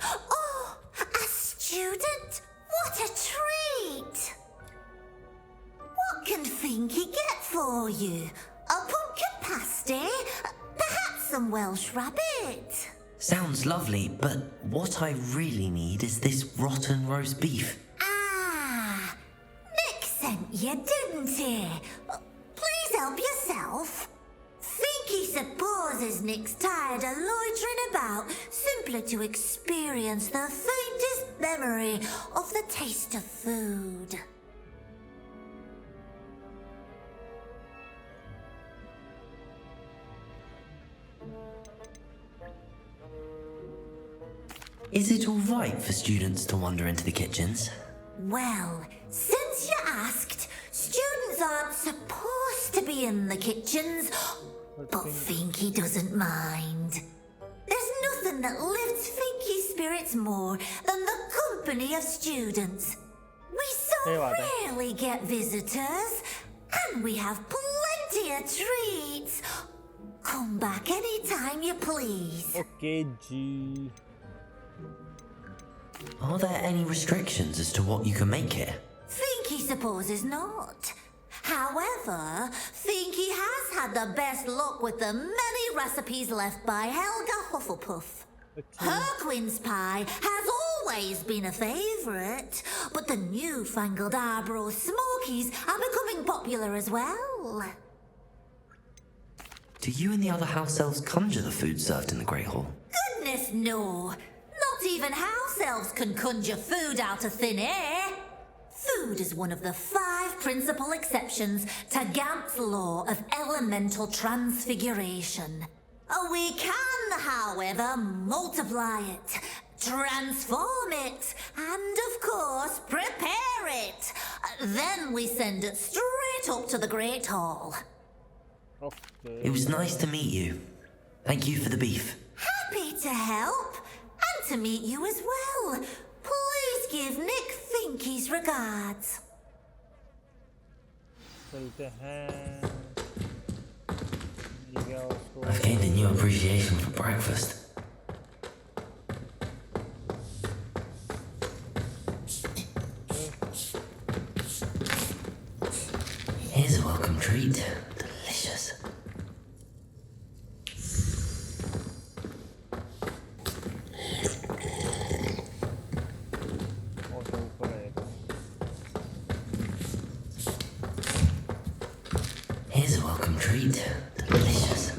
Oh, a student? What a treat! some Welsh rabbit. Sounds lovely, but what I really need is this rotten roast beef. Ah, Nick sent you, didn't he? Please help yourself. Think he supposes Nick's tired of loitering about simply to experience the faintest memory of the taste of food. Is it all right for students to wander into the kitchens? Well, since you asked, students aren't supposed to be in the kitchens, but Finky doesn't mind. There's nothing that lifts Finky's spirits more than the company of students. We so rarely get visitors, and we have plenty of treats. Come back anytime you please. Okay, G. Are there any restrictions as to what you can make here? Finky supposes not. However, Finky has had the best luck with the many recipes left by Helga Hufflepuff. Her quince pie has always been a favourite, but the newfangled Arborough Smokies are becoming popular as well. Do you and the other house elves conjure the food served in the Great Hall? Goodness no! Not even house elves can conjure food out of thin air. Food is one of the 5 principal exceptions to Gant's law of elemental transfiguration. We can, however, multiply it, transform it, and of course, prepare it. Then we send it straight up to the Great Hall. Okay. It was nice to meet you. Thank you for the beef. Happy to help, and to meet you as well. Please give Nick Finky's regards. I've gained a new appreciation for breakfast. Here's a welcome treat. Delicious. Here's a welcome treat. Delicious.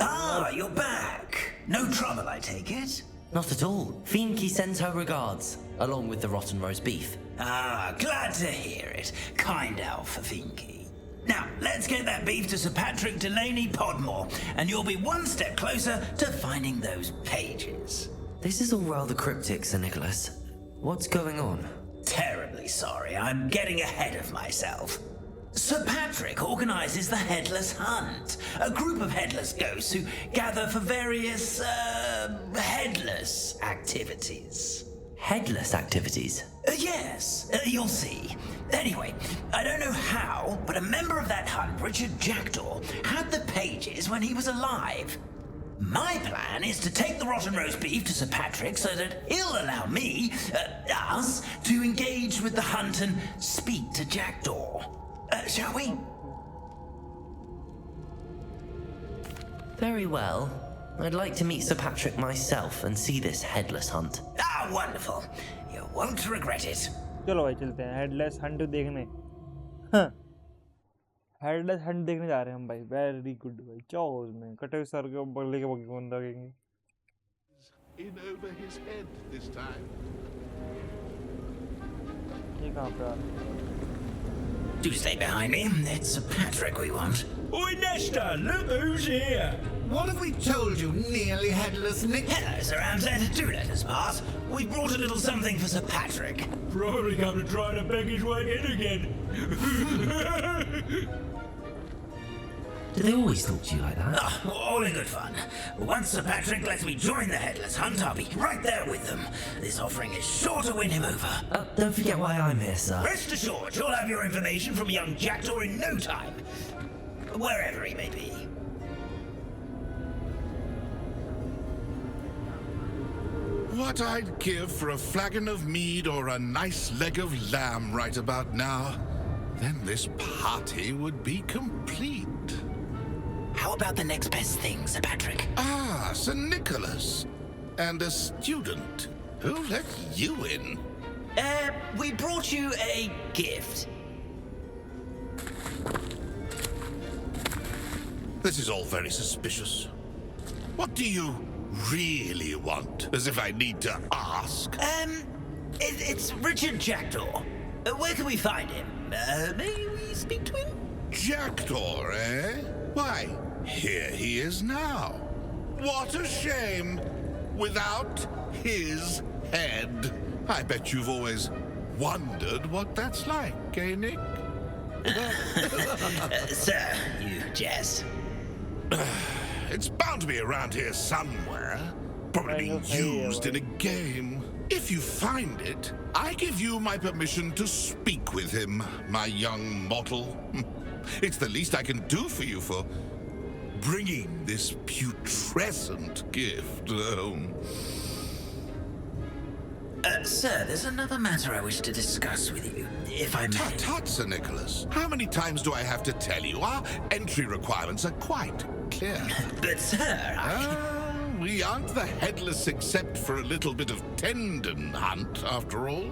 Ah, you're back. No trouble, I take it? Not at all. Finky sends her regards, along with the rotten roast beef. Ah, glad to hear it. Kind elf for Finky. Now, let's get that beef to Sir Patrick Delaney Podmore, and you'll be one step closer to finding those pages. This is all rather cryptic, Sir Nicholas. What's going on? Terribly sorry, I'm getting ahead of myself. Sir Patrick organises the Headless Hunt, a group of headless ghosts who gather for various, headless activities. Headless activities? Yes, you'll see. Anyway, I don't know how, but a member of that hunt, Richard Jackdaw, had the pages when he was alive. My plan is to take the rotten roast beef to Sir Patrick so that he'll allow me, us, to engage with the hunt and speak to Jackdaw. Shall we? Very well. I'd like to meet Sir Patrick myself and see this headless hunt. Ah, wonderful. You won't regret it. चलो भाई चलते हैं headless Hunt देखने headless Hunt देखने जा रहे हैं हम भाई वेरी गुड भाई क्या हो उसमें कटे हुए सर के बगले के बगले बंदा देंगे In over his head this time. ये कहाँ पे आ रहा है Do stay behind me. It's Sir Patrick we want. Oi, Nesta, look who's here. What have we told you, nearly headless Nick? Hello, Sir Ramsay. Do let us pass. We brought a little something for Sir Patrick. Probably come to try to beg his way in again. Do they always talk to you like that? Oh, all in good fun. Once Sir Patrick lets me join the Headless Hunt, I'll be right there with them. This offering is sure to win him over. Don't forget why I'm here, sir. Rest assured, you'll have your information from young Jackdaw in no time. Wherever he may be. What I'd give for a flagon of mead or a nice leg of lamb right about now. Then this party would be complete. What about the next best thing, Sir Patrick? Ah, Sir Nicholas. And a student. Who let you in? We brought you a gift. This is all very suspicious. What do you really want? As if I need to ask. It's Richard Jackdaw. Where can we find him? May we speak to him? Jackdaw, eh? Why, here he is now. What a shame. Without his head. I bet you've always wondered what that's like, eh, Nick? Sir, you jest. It's bound to be around here somewhere. Probably being used in a game. If you find it, I give you my permission to speak with him, my young mortal. It's the least I can do for you for bringing this putrescent gift home. Sir, there's another matter I wish to discuss with you, if I may. Tut, Sir Nicholas. How many times do I have to tell you? Our entry requirements are quite clear. But, sir, we aren't the headless except for a little bit of tendon hunt, after all.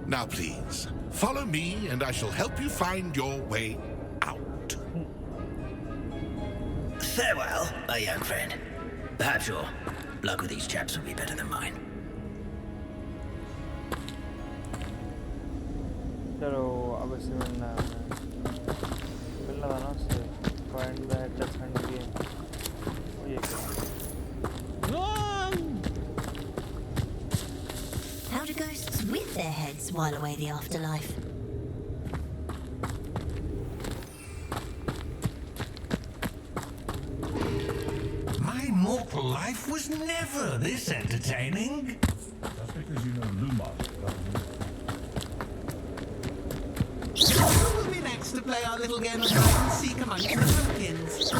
Now, please, follow me, and I shall help you find your way out. Farewell, my young friend. Perhaps your luck with these chaps will be better than mine. चलो अब इसे मिलना था ना उससे find the headless hunt game ये How do ghosts with their heads while away the afterlife? My mortal life was never this entertaining. That's because you know Lumar. Who will be next to play our little game of hide and seek amongst the pumpkins?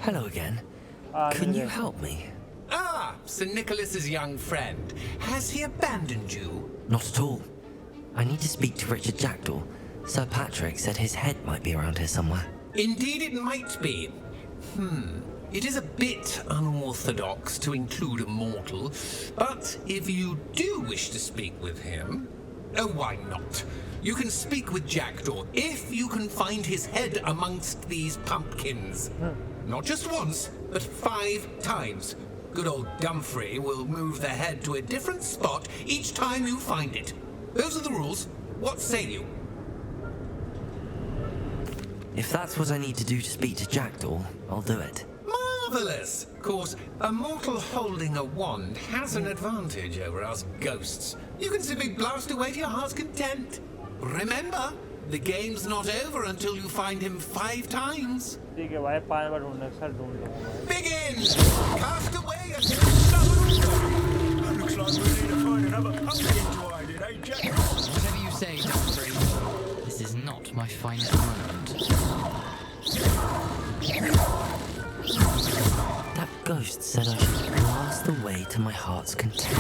Hello again. Can you help me? Ah, Sir Nicholas's young friend. Has he abandoned you? Not at all. I need to speak to Richard Jackdaw. Sir Patrick said his head might be around here somewhere. Indeed it might be. It is a bit unorthodox to include a mortal, but if you do wish to speak with him, why not? You can speak with Jackdaw if you can find his head amongst these pumpkins. Not just once, but 5 times. Good old Dumfrey will move the head to a different spot each time you find it. Those are the rules. What say you? If that's what I need to do to speak to Jackdaw, I'll do it. Marvellous! Of course, a mortal holding a wand has an advantage over us ghosts. You can simply blast away to your heart's content. Remember, the game's not over until you find him 5 times. ठीक है भाई 5 बार ढूंढने sir ढूंढ लूँगा Begin! Cast away and looks like we need to find another pumpkin to hide in, eh, Jack? Whatever you say, Dumfrey. This is not my finest moment. That ghost said I should blast the way to my heart's content.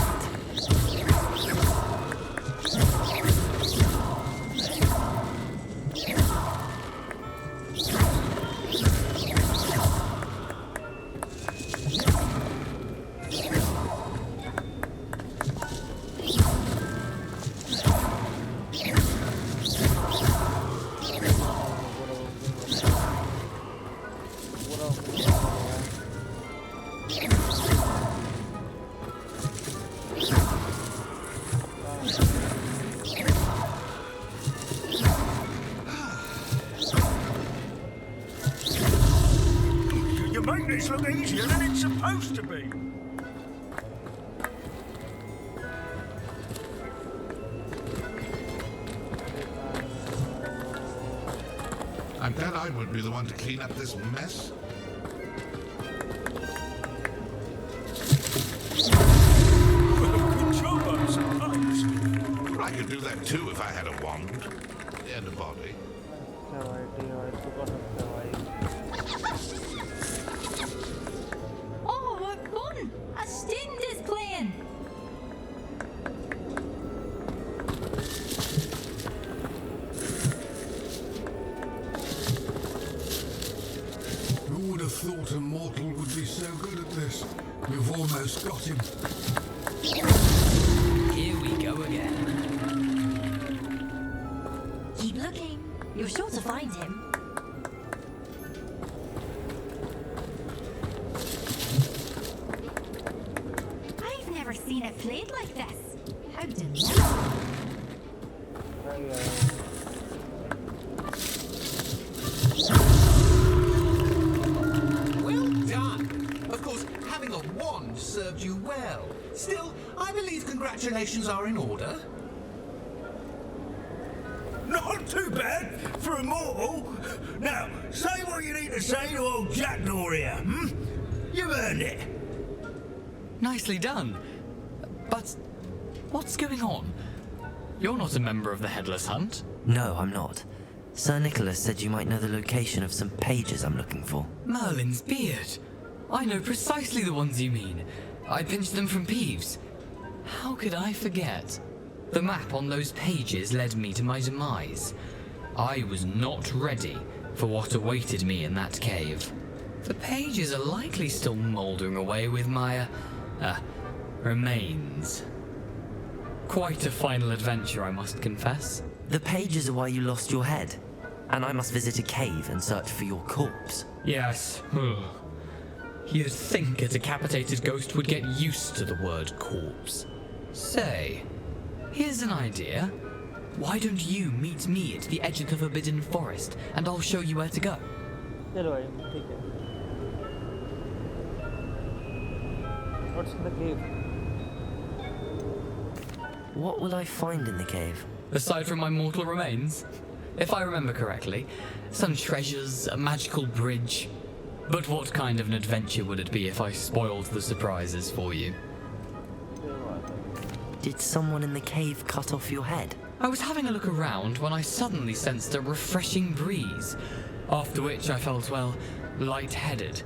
You make this look easier than it's supposed to be. I bet I would be the one to clean up this mess. could do that too if I had a wand and a body. Oh, what fun! A student is playing! Who would have thought a mortal would be so good at this? You've almost got him. Here we go again. Keep looking. You're sure to find him. I've never seen it played like this. How delightful. Well done. Of course, having a wand served you well. Still, I believe congratulations are in order. Not too bad for a mortal. Now, say what you need to say to old Jackdaw here, hmm? You've earned it. Nicely done. But what's going on? You're not a member of the Headless Hunt. No, I'm not. Sir Nicholas said you might know the location of some pages I'm looking for. Merlin's beard. I know precisely the ones you mean. I pinched them from Peeves. How could I forget? The map on those pages led me to my demise. I was not ready for what awaited me in that cave. The pages are likely still mouldering away with my, remains. Quite a final adventure, I must confess. The pages are why you lost your head, and I must visit a cave and search for your corpse. Yes. You'd think a decapitated ghost would get used to the word corpse. Say, here's an idea. Why don't you meet me at the edge of the Forbidden Forest, and I'll show you where to go? What's in the cave? What will I find in the cave? Aside from my mortal remains? If I remember correctly, some treasures, a magical bridge. But what kind of an adventure would it be if I spoiled the surprises for you? Did someone in the cave cut off your head? I was having a look around when I suddenly sensed a refreshing breeze, after which I felt, well, lightheaded.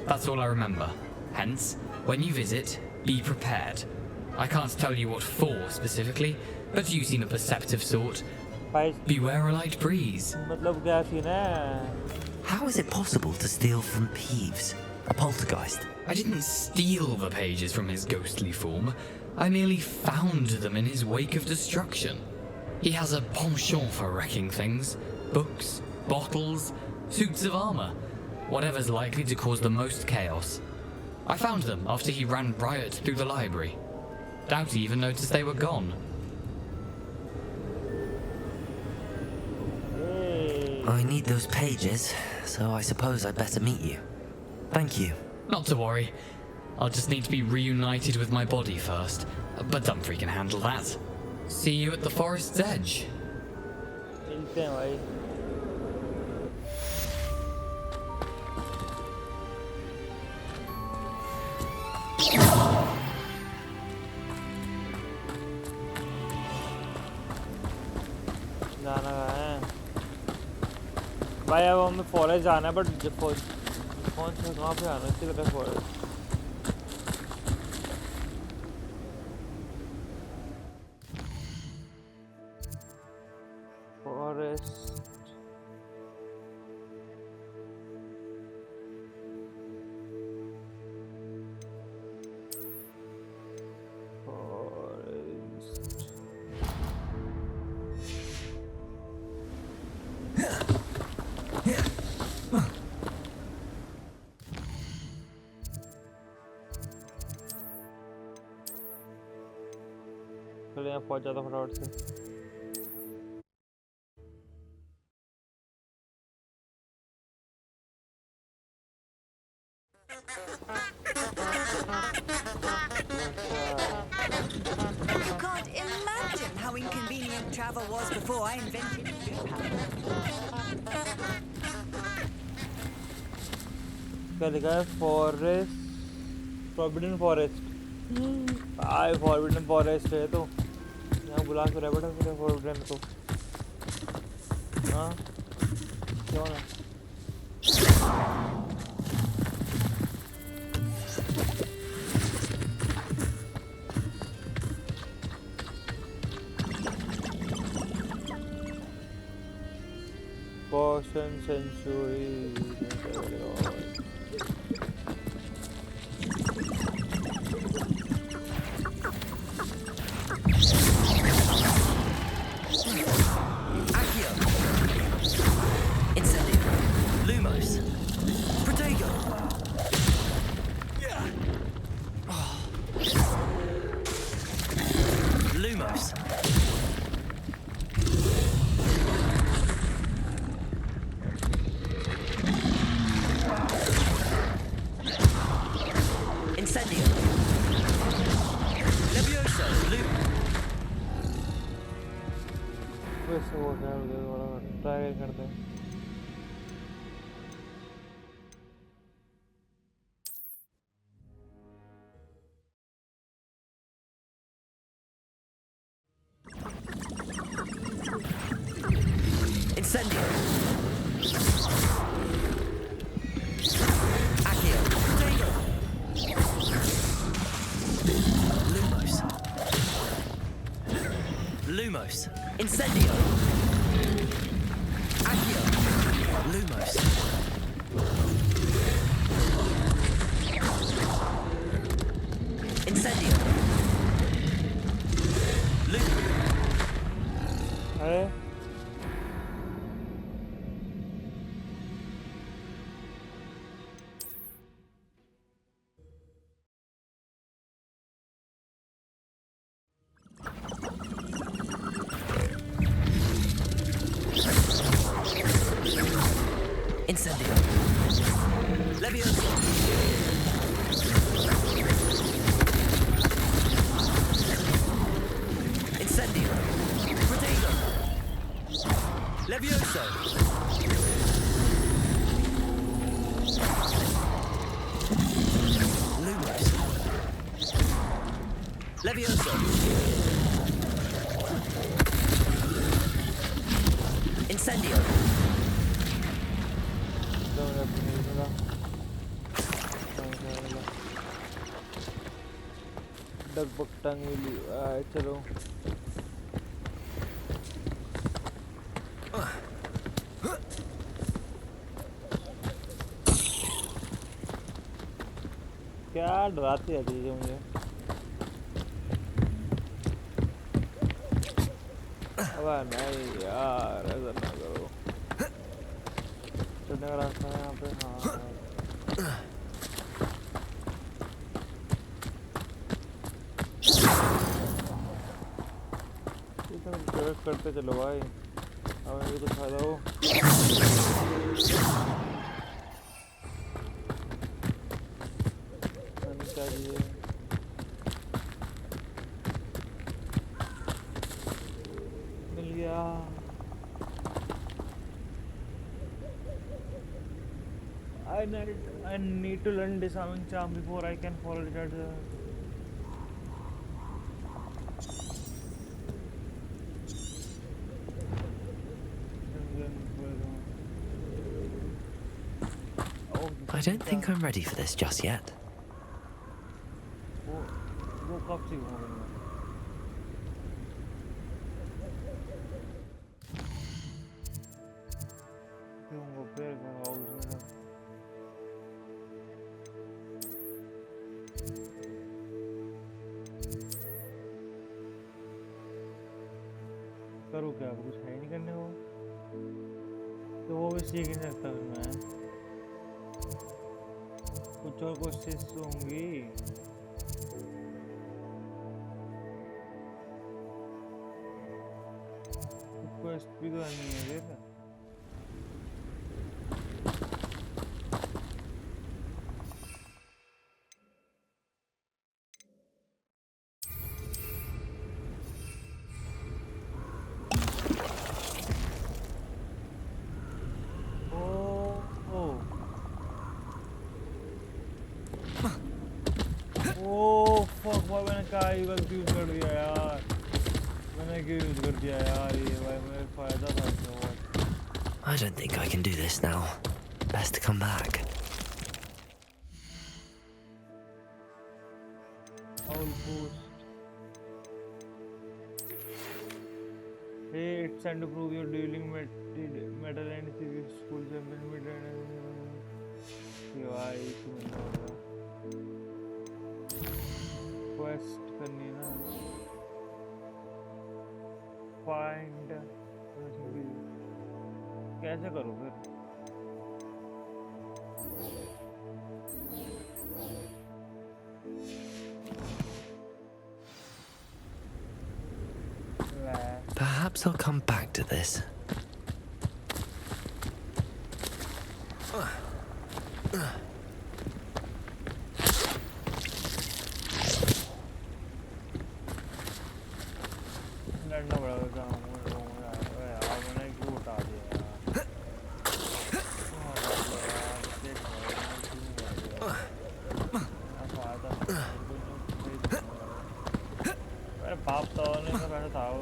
That's all I remember. Hence, when you visit, be prepared. I can't tell you what for specifically, but you seem a perceptive sort. Beware a light breeze. How is it possible to steal from Peeves, a poltergeist? I didn't steal the pages from his ghostly form. I merely found them in his wake of destruction. He has a penchant for wrecking things. Books, bottles, suits of armor. Whatever's likely to cause the most chaos. I found them after he ran riot through the library. Doubt he even noticed they were gone. I need those pages, so I suppose I'd better meet you. Thank you. Not to worry. I'll just need to be reunited with my body first. But Dumfries can handle that. See you at the forest's edge. जाना कहाँ है भाई? अब हमें forest जाना है, but कौन सा कहाँ पे आना है? इसलिए लगा फॉरेस्ट। चलो यहाँ पहुँच जाता फटाफट से। You can't imagine how inconvenient travel was before I invented loop. क्या लिखा है? Forest, forbidden forest. Forbidden forest है तो यहाँ बुला के रहा बेटा तेरे फोरग्राउंड को। हाँ क्यों ना? Caution century. ट्राई करते हैं। Incendio. Accio. Potato. Lumos. Lumos. Incendio. Accio. Lumos. Incendio. अरे Incendio. Levioso. Incendio. Potato. Levioso. Lumos. Levioso. Incendio. डग टंग मिली चलो क्या डराती है चीजें मुझे। अब नहीं यार ऐसा ना करो। चलने का रास्ता है यहाँ पे। हाँ करते चलो भाई, हमें भी तो फायदा हो। चाहिए मिल गया। I need to learn disarming charm before I can follow it. I don't think I'm ready for this just yet. वो कब से हो गया? क्यों वो पैर का हाउस में करूँ क्या? कुछ है नहीं करने को, तो वो भी सीख नहीं सकता फिर मैं। कुछ और कोशिश होंगी। क्वेस्ट भी तो नहीं है देख। ओह फक, मैंने कहा यूज कर दिया यार। मैंने क्यों यूज कर दिया यार ये भाई मेरे फायदा था इसमें बहुत I don't think I can do this now. Best to come back. Owl boost. Hey, it's time to prove your dueling medal and civic school champion medal. भाई quest करनी है ना find कैसे करूँ फिर Perhaps I'll come back to this. लड़ना पड़ेगा काम यार मैंने क्यों उठा दिया यार बाप तो नहीं मैं बैठा था वो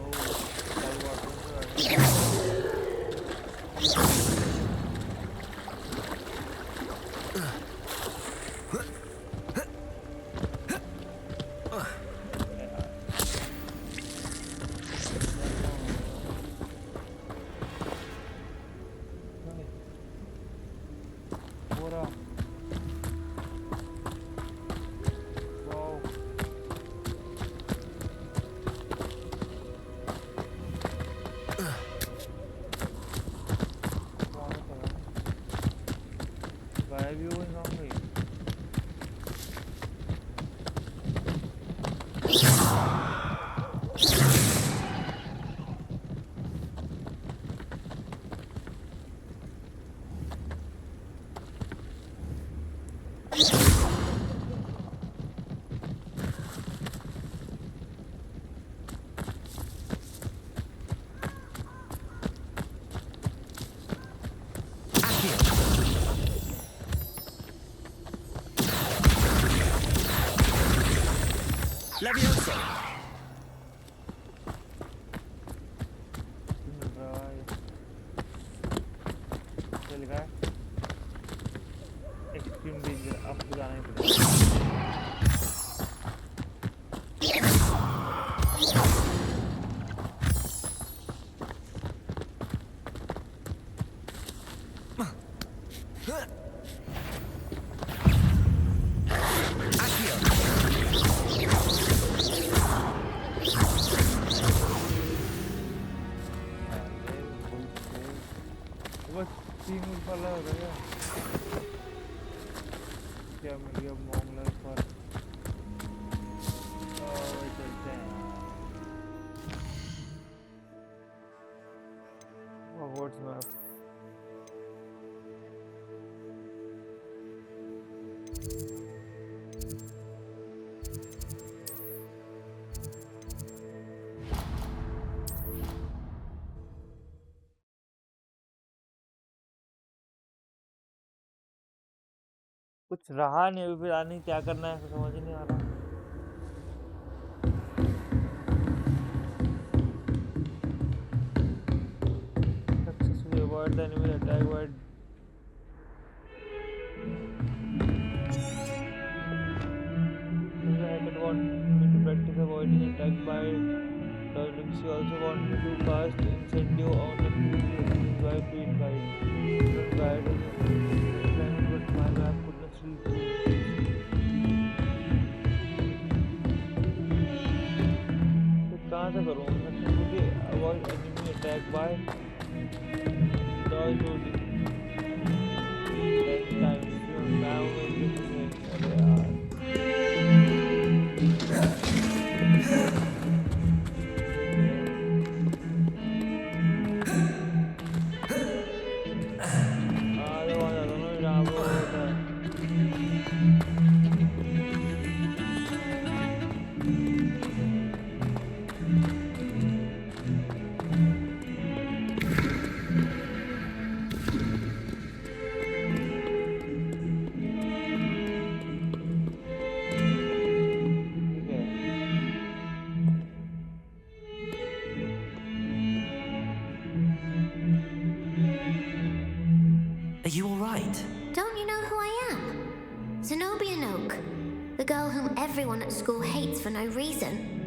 Levioso! चल गया एक्सट्रीम डेंजर अब तो जाना ही पड़ेगा क्या मिल गया मॉन्गलर पर चलते हैं Hogwarts मैप कुछ रहा नहीं अभी पता नहीं क्या करना है समझ नहीं आ रहा successfully avoid the enemy attack by I don't want me to practice avoiding attack by dodging. She also want me to cast incendio on the by field guide but my map could not sleep. कहाँ से करूँ मुझे avoid enemy attack by dodge loading 10 times now अरे यार whom everyone at school hates for no reason.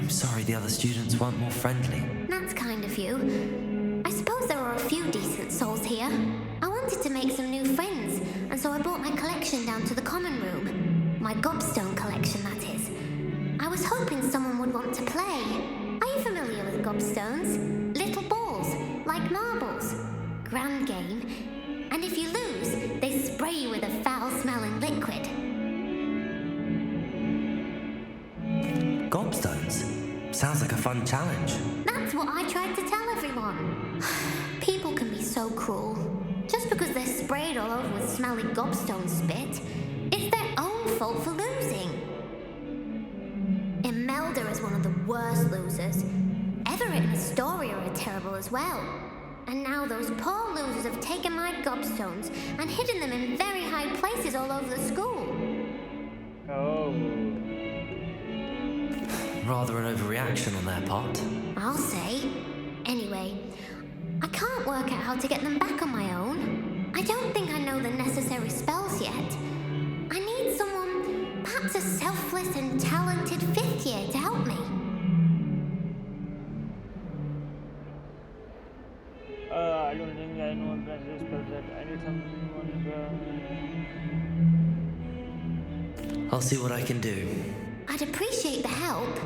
I'm sorry the other students weren't more friendly. That's kind of you. I suppose there are a few decent souls here. I wanted to make some new friends, and so I brought my collection down to the common room. My gobstone collection, that is. I was hoping someone would want to play. Are you familiar with gobstones? Little balls, like marbles. Grand game. And if you lose, they spray you with a foul-smelling liquid. Gobstones? Sounds like a fun challenge. That's what I tried to tell everyone. People can be so cruel. Just because they're sprayed all over with smelly gobstone spit, it's their own fault for losing. Imelda is one of the worst losers. Everett and Astoria are terrible as well. And now those poor losers have taken my gobstones and hidden them in very high places all over the school. Oh. Rather an overreaction on their part. I'll say. Anyway, I can't work out how to get them back on my own. I don't think I know the necessary spells yet. I need someone, perhaps a selfless and talented fifth year to help me. I don't think I know the spells yet. I need someone. I'll see what I can do. I'd appreciate the help.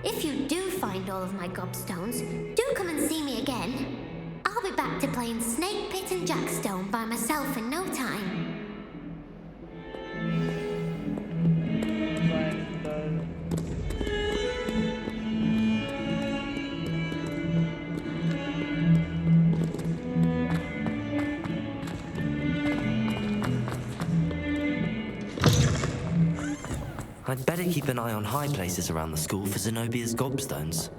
If you do find all of my gobstones, do come and see me again. I'll be back to playing Snake Pit and Jackstone by myself in no time. I'd better keep an eye on high places around the school for Zenobia's gobstones.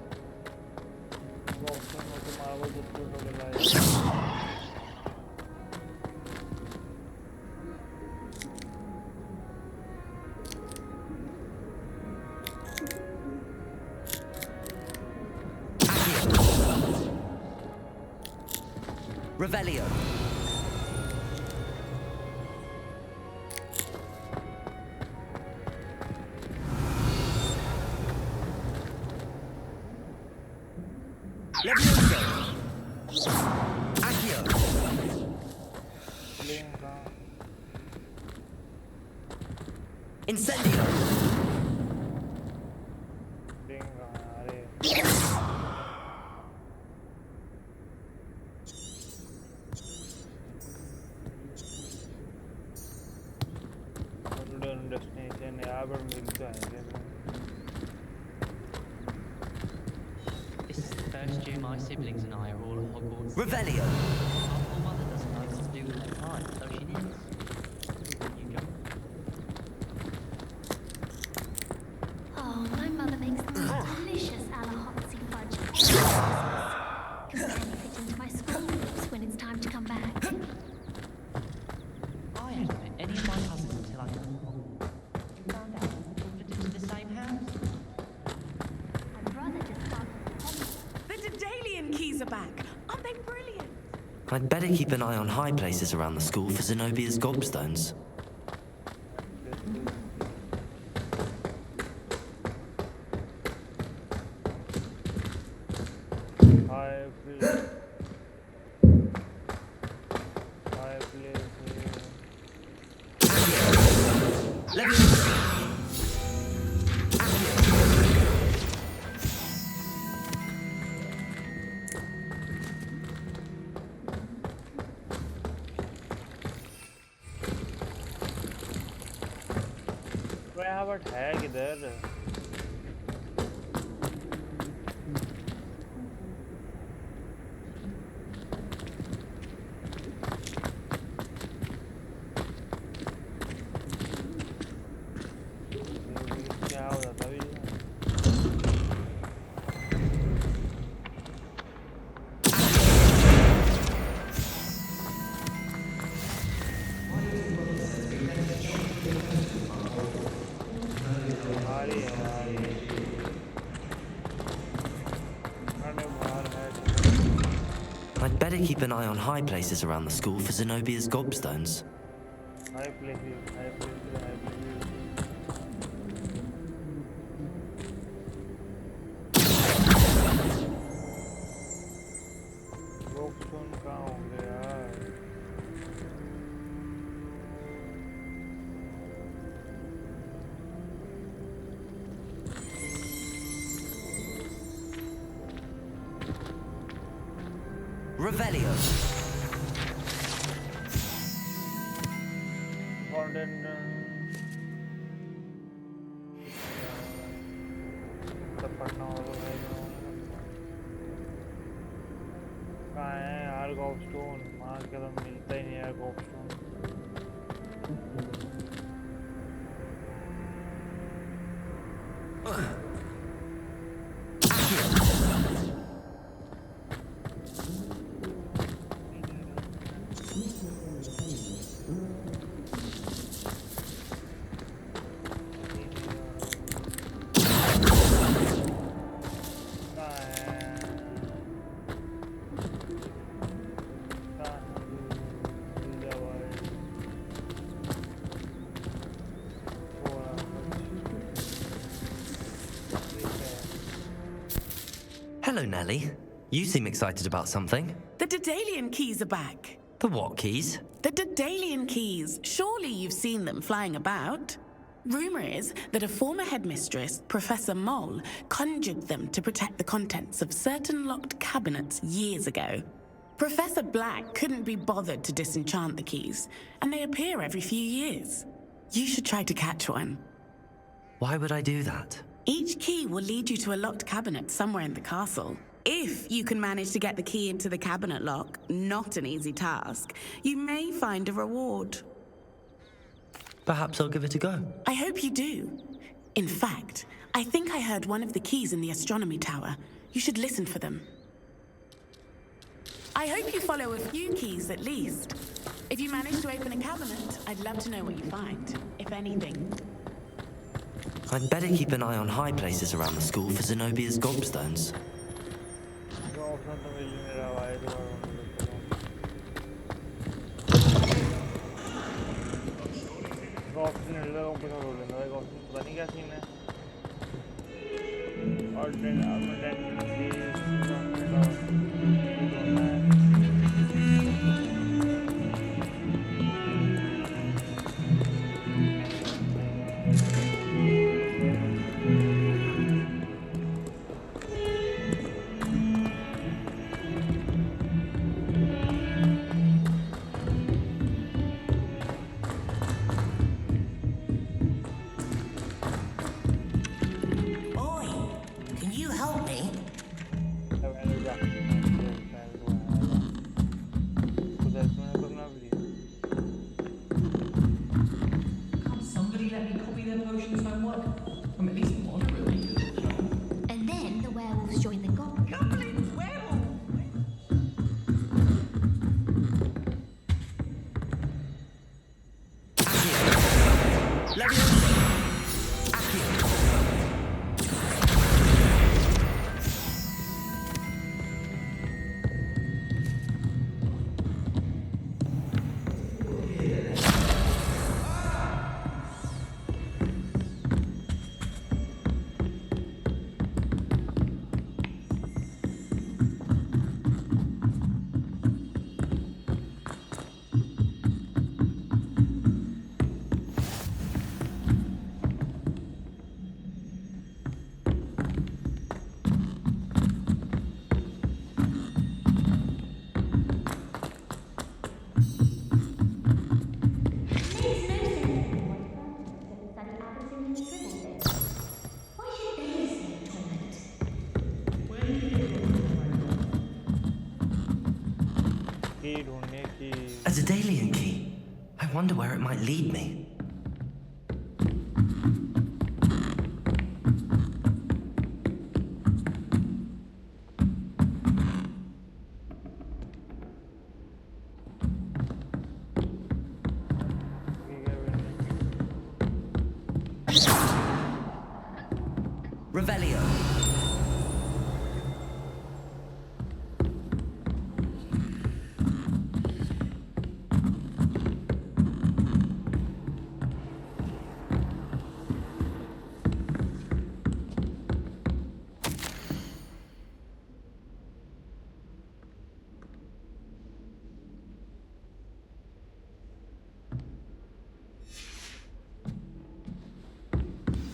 Revelio. Incendio. destination यहाँ पर मिलता है This is the first year my siblings and I are all at Hogwarts. Revelio. Our poor mother doesn't know what to do with her time, so she needs. You go. Oh, my mother makes the most delicious ala-hotzi fudge. Can fit into my school groups when it's time to come back. I hadn't met any of my cousins until I got home. You found out we moved into the same house. My brother just got The Dedalian keys are back. Aren't they brilliant? I'd better keep an eye on high places around the school for Zenobia's gobstones. है किधर क्या हो जाता है I'd better keep an eye on high places around the school for Zenobia's gobstones. High places, high places, high places. Revelio. Fountain. तब पढ़ना होगा भाई। कहाँ है यार गॉबस्टोन? मार के तो मिलता ही नहीं यार गॉबस्टोन। Hello, Nelly. You seem excited about something. The Daedalian keys are back. The what keys? The Daedalian keys. Surely you've seen them flying about. Rumor is that a former headmistress, Professor Mole, conjured them to protect the contents of certain locked cabinets years ago. Professor Black couldn't be bothered to disenchant the keys, and they appear every few years. You should try to catch one. Why would I do that? Each key will lead you to a locked cabinet somewhere in the castle. If you can manage to get the key into the cabinet lock, not an easy task, you may find a reward. Perhaps I'll give it a go. I hope you do. In fact, I think I heard one of the keys in the astronomy tower. You should listen for them. I hope you follow a few keys at least. If you manage to open a cabinet, I'd love to know what you find, if anything. I'd better keep an eye on high places around the school for Zenobia's gobstones. A Daedalian key. I wonder where it might lead me. Revelio.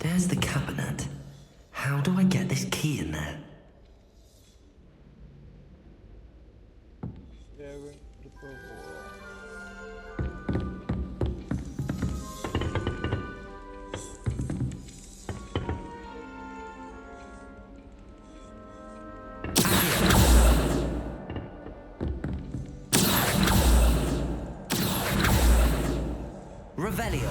There's the cabinet. How do I get this key in there? Revelio.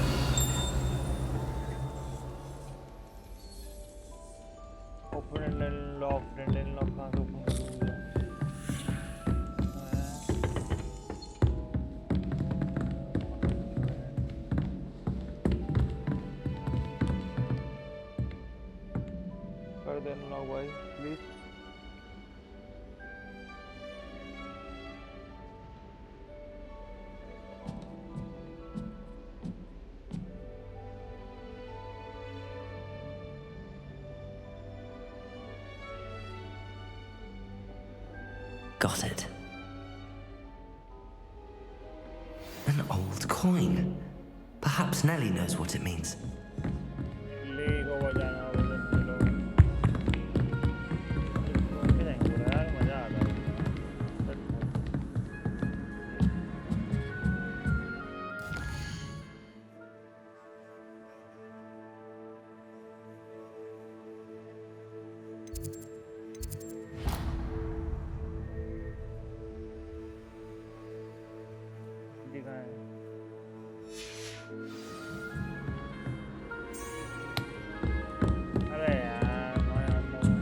Open and unlock, कहाँ से open करूँगा? कर दे unlock भाई, please. Got it. An old coin. Perhaps Nellie knows what it means. Lego बजाना बजन चलो. इसको जाएंगे यार मजा आता है. अरे यार मैं आता हूँ.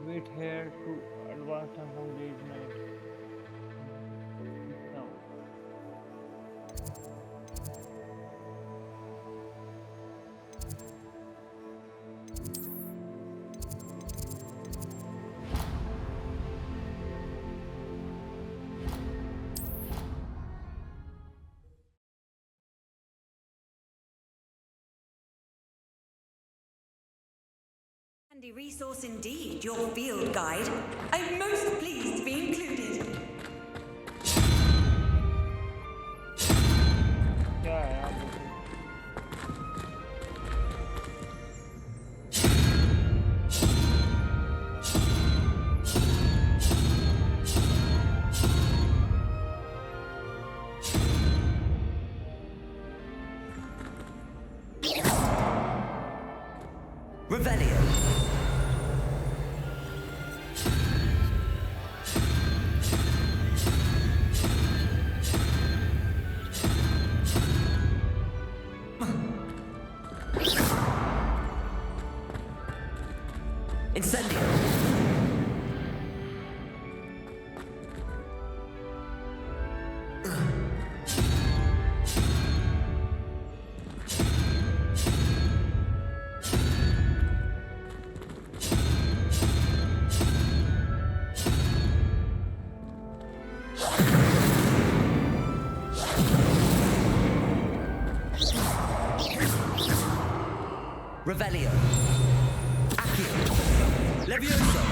Wait here to advance time from date night. No. Handy resource indeed, your field guide. I'm most pleased to be included. क्या है आप? Revelio. Incendio. Revelio. Accio. Levioso.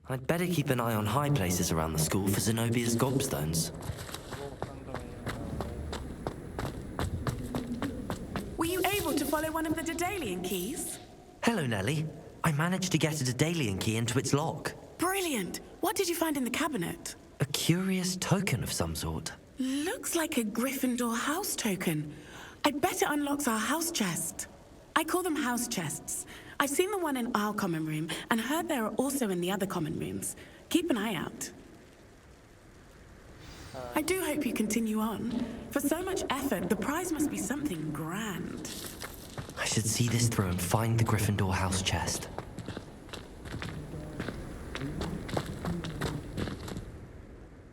I'd better keep an eye on high places around the school for Zenobia's gobstones. Were you able to follow one of the Daedalian keys? Hello, Nellie. I managed to get a Daedalian key into its lock. Brilliant! What did you find in the cabinet? A curious token of some sort. Looks like a Gryffindor house token. I bet it unlocks our house chest. I call them house chests. I've seen the one in our common room and heard there are also in the other common rooms. Keep an eye out. I do hope you continue on. For so much effort, the prize must be something grand. I should see this through and find the Gryffindor house chest.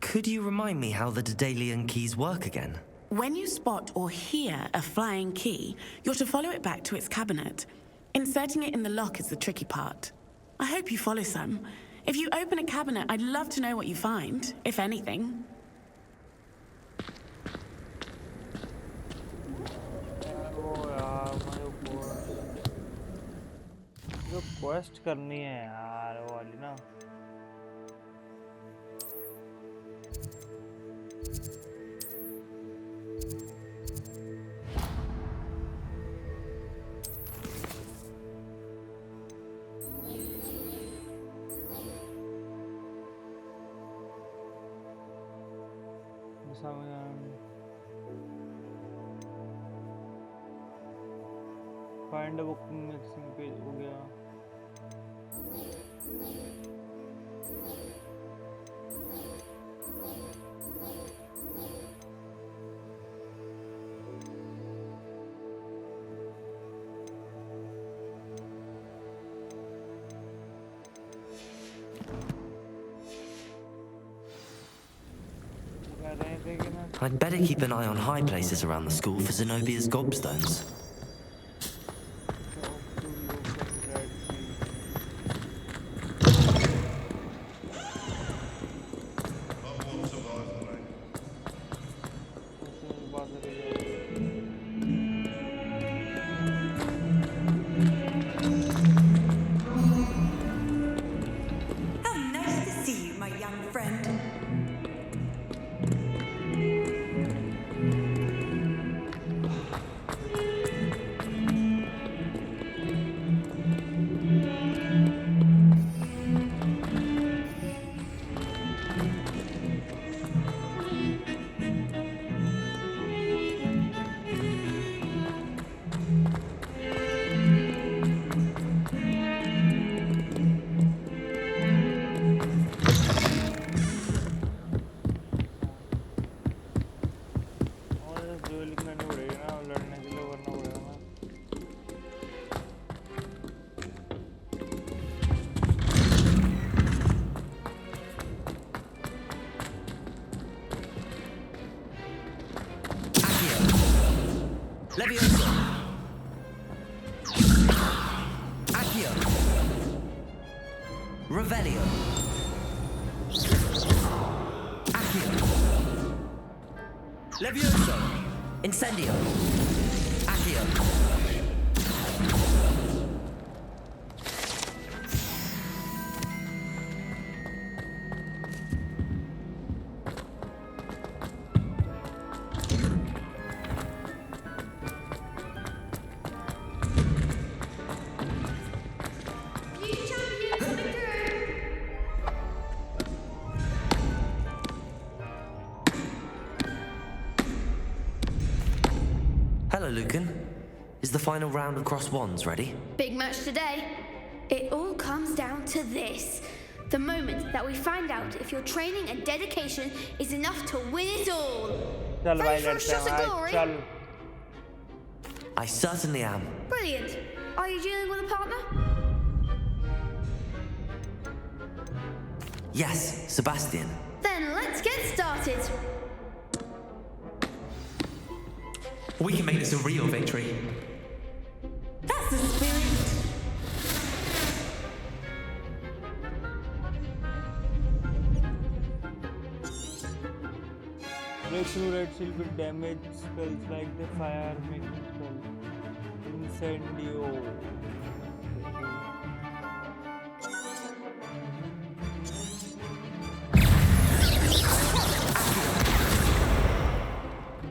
Could you remind me how the Daedalian keys work again? When you spot or hear a flying key, you're to follow it back to its cabinet. Inserting it in the lock is the tricky part. I hope you follow some. If you open a cabinet, I'd love to know what you find, if anything. जो quest करनी है यार वो वाली ना find a book missing page हो गया I'd better keep an eye on high places around the school for Zenobia's gobstones. Revelio. Accio. Levioso. Incendio. Accio. Hello, Lucan. Is the final round of cross wands ready? Big match today. It all comes down to this. The moment that we find out if your training and dedication is enough to win it all. Ready for a shot of glory? I certainly am. Brilliant. Are you dealing with a partner? Yes, Sebastian. Then let's get started. We can make this a real victory. That's the spirit. Breakthrough red seal with damage spells like the fire making spell. Incendio.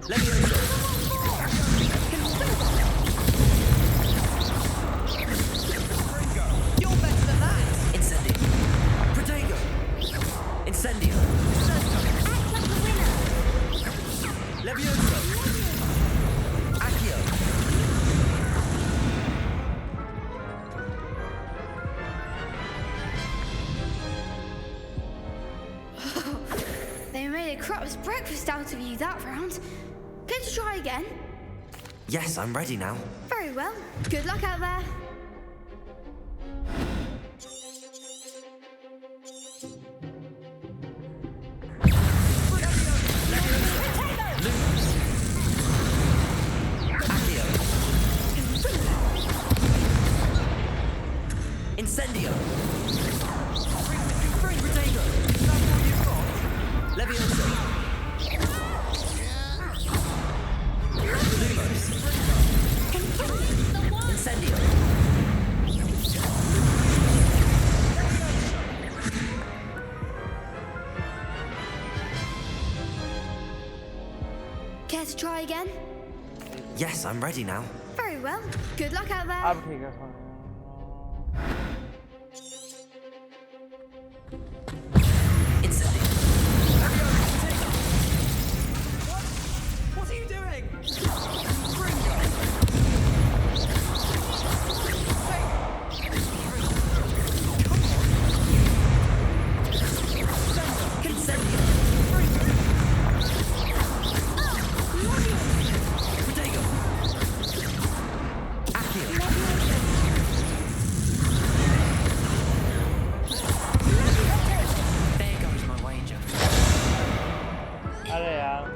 You're better than that! Incendio. Protego. Incendio. Act like a winner. Levioso. Accio. They made a crap's breakfast out of you that round. Going to try again? Yes, I'm ready now. Very well. Good luck out there. Incendio. Free potato. Is that all you've got? Levioso. Lumos. Incendio. Care to try again? Yes, I'm ready now. Very well. Good luck out there. अब ठीक है What are you doing? अरे यार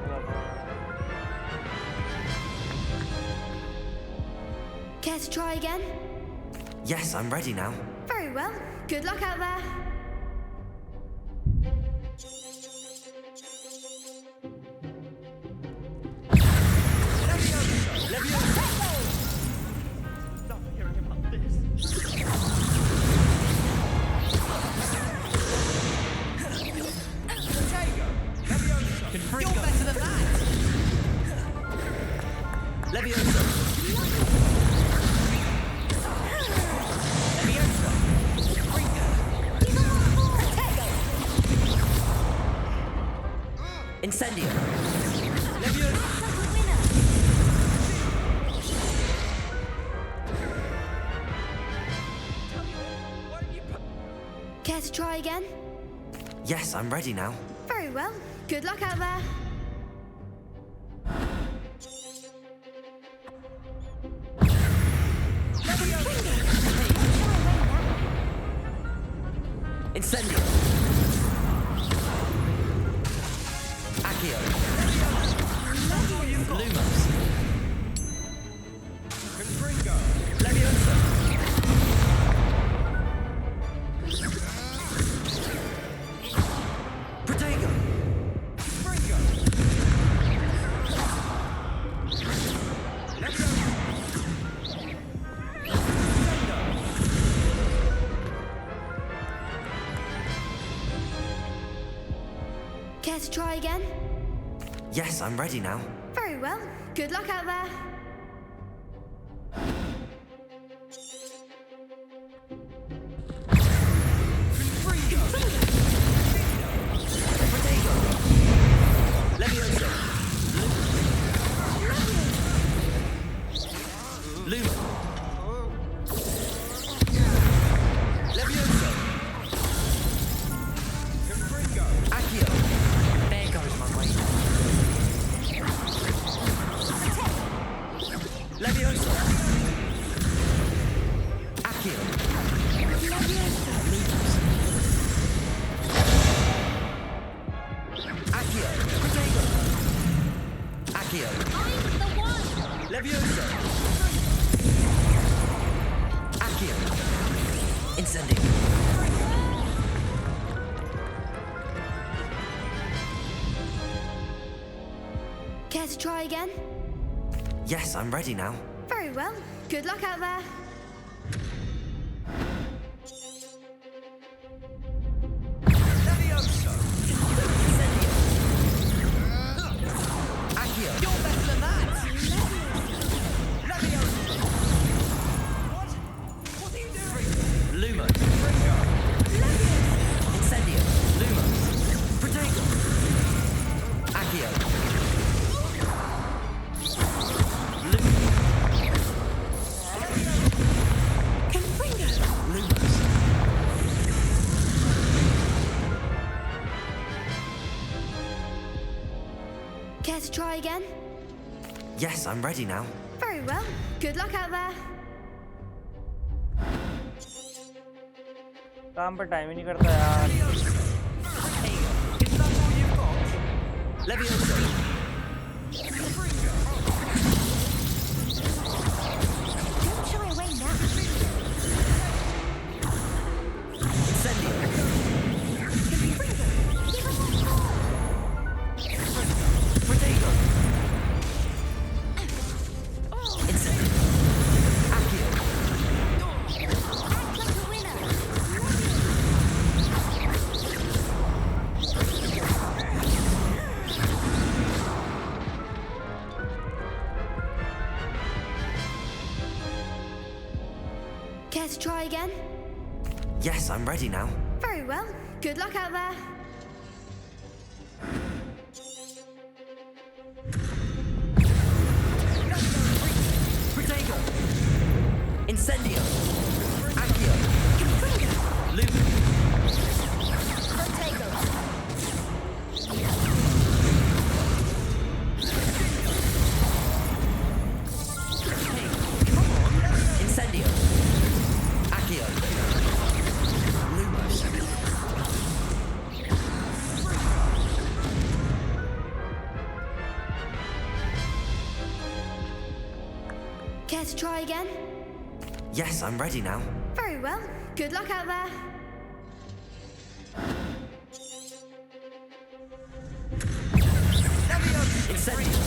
Care to try again? Yes, I'm ready now. Very well. Good luck out there. You're better than that. Levioso. Levioso. Incendio. Levioso. Care to try again? Yes, I'm ready now. Very well. Good luck out there. Incendio. Accio. Lumos. Levioso. Protego. Care to try again? Yes, I'm ready now. Very well. Good luck out there. Levioso. Lumo. Levioso. Accio. There goes my way. Levioso. Accio. Accio. Protego. Accio. I'm the one. Levioso. Accio. Incendio. Care to try again? Yes, I'm ready now. Very well. Good luck out there. Accio. Care to try again? Yes, I'm ready now. Very well. Good luck out there. काम पर time ही नहीं करता यार। Don't shy away now. Care to try again? Yes, I'm ready now. Very well. Good luck out there. Protego! Incendio! Accio! Luke! Protego! Incendio! Accio! Lumos! Care to try again? Yes, I'm ready now. Very well. Good luck out there. Incendio!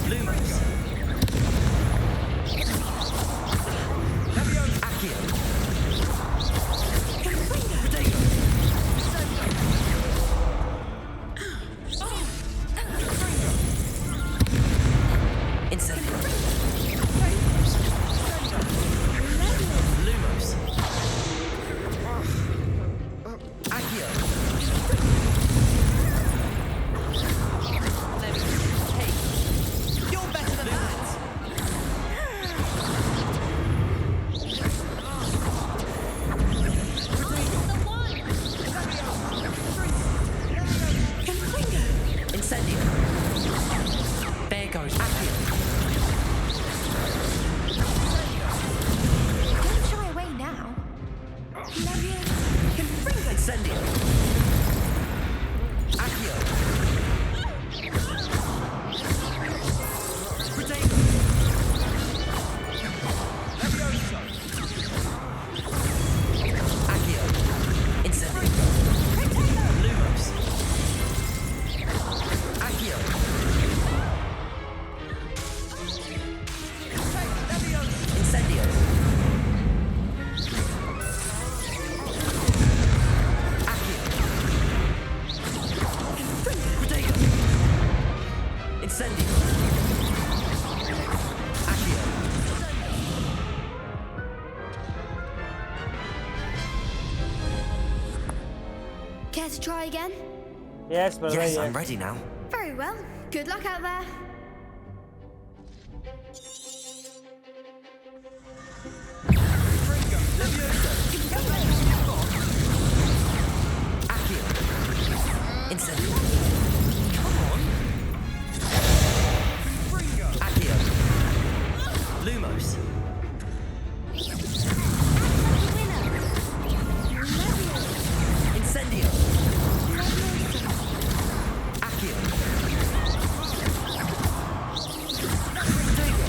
Lumos! Accio! Protego! Incendio! Lumos! Accio! Hey! You're better than that! Incendio! There goes Accio! Don't shy away now. Incendio! Accio! Protego! Accio! Incendio! Lumos! Accio! Incendio! Accio! Protego! Incendio! Accio! Care to try again? Yes, brother. Yes, I'm ready now. Very well. Good luck out there. Accio! Incendio! Come on! Accio! Lumos! Incendio! Accio! Protego!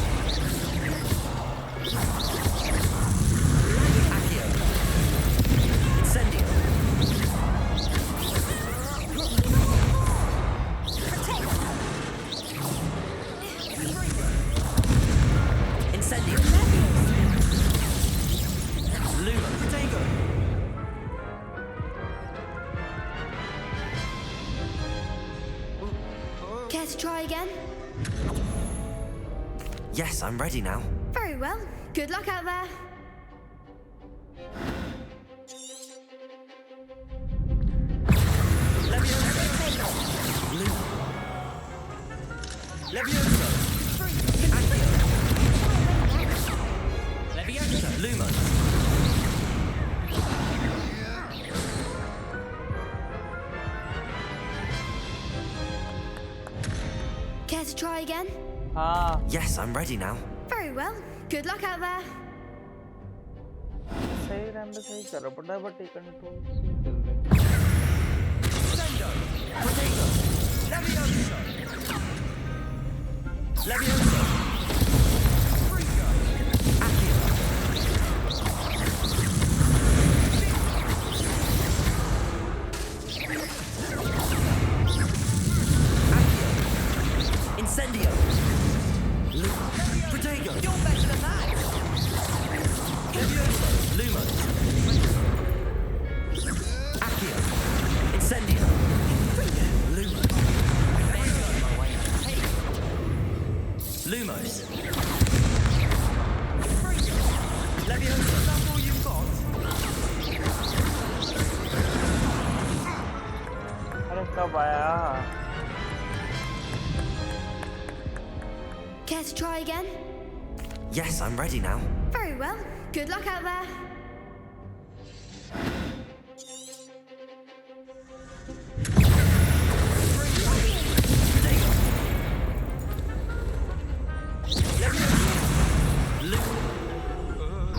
Accio! Incendio! Incendio! Lumo! Protego! Care to try again? Yes, I'm ready now. Very well. Good luck out there. Levioso! Accio! Levioso! Lumos! Care Care to try again? Yes, I'm ready now. Very well. Good luck out there. सही RAM पे सही कर रहा पड़ा but ये control Sendo, Potato, Levioso, Levioso, Frigo, Accio, Incendio, Potato, you're better than that. Levioso, Lumo, Accio, Incendio, Lumo, Lumos, Levioso, that's all you've got? अरे कब आया Care to try again? Yes, I'm ready now. Very well. Good luck out there.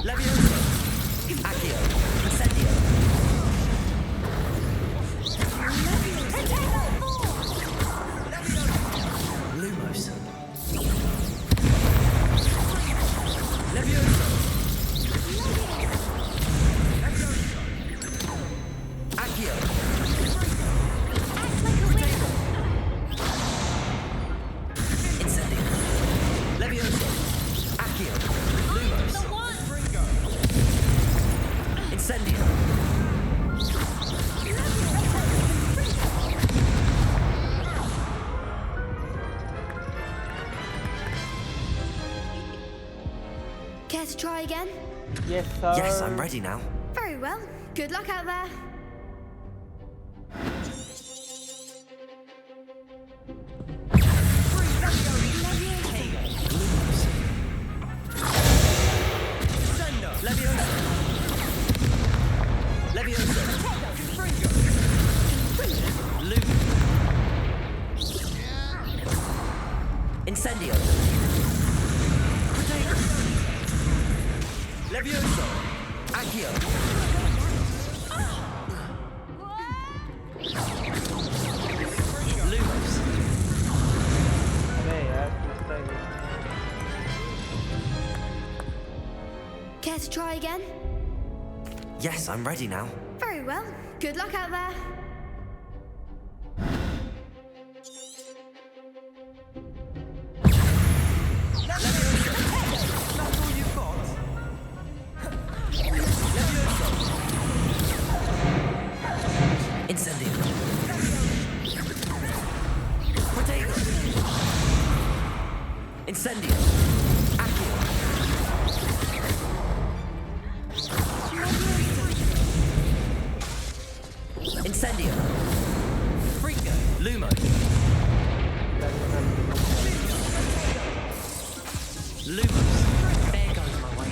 Levioso, Accio, Incendio, Lumos, Levioso, Accio, Incendio, Levioso, Accio, Lumos, Incendio, Care to try again? Yes, sir. Yes, I'm ready now. Very well. Good luck out there. Sendo, Levioso, Levioso, Lumo, Incendio, Potato, Levioso, Accio, Lumos, अरे यार किसका ये Care to try again? Yes, I'm ready now. Very well. Good luck out there. that's all you've got? Levioso, Incendio, Potato, Incendio, Accio, Incendio, Frigo, Lumo, Lumos, there goes my way.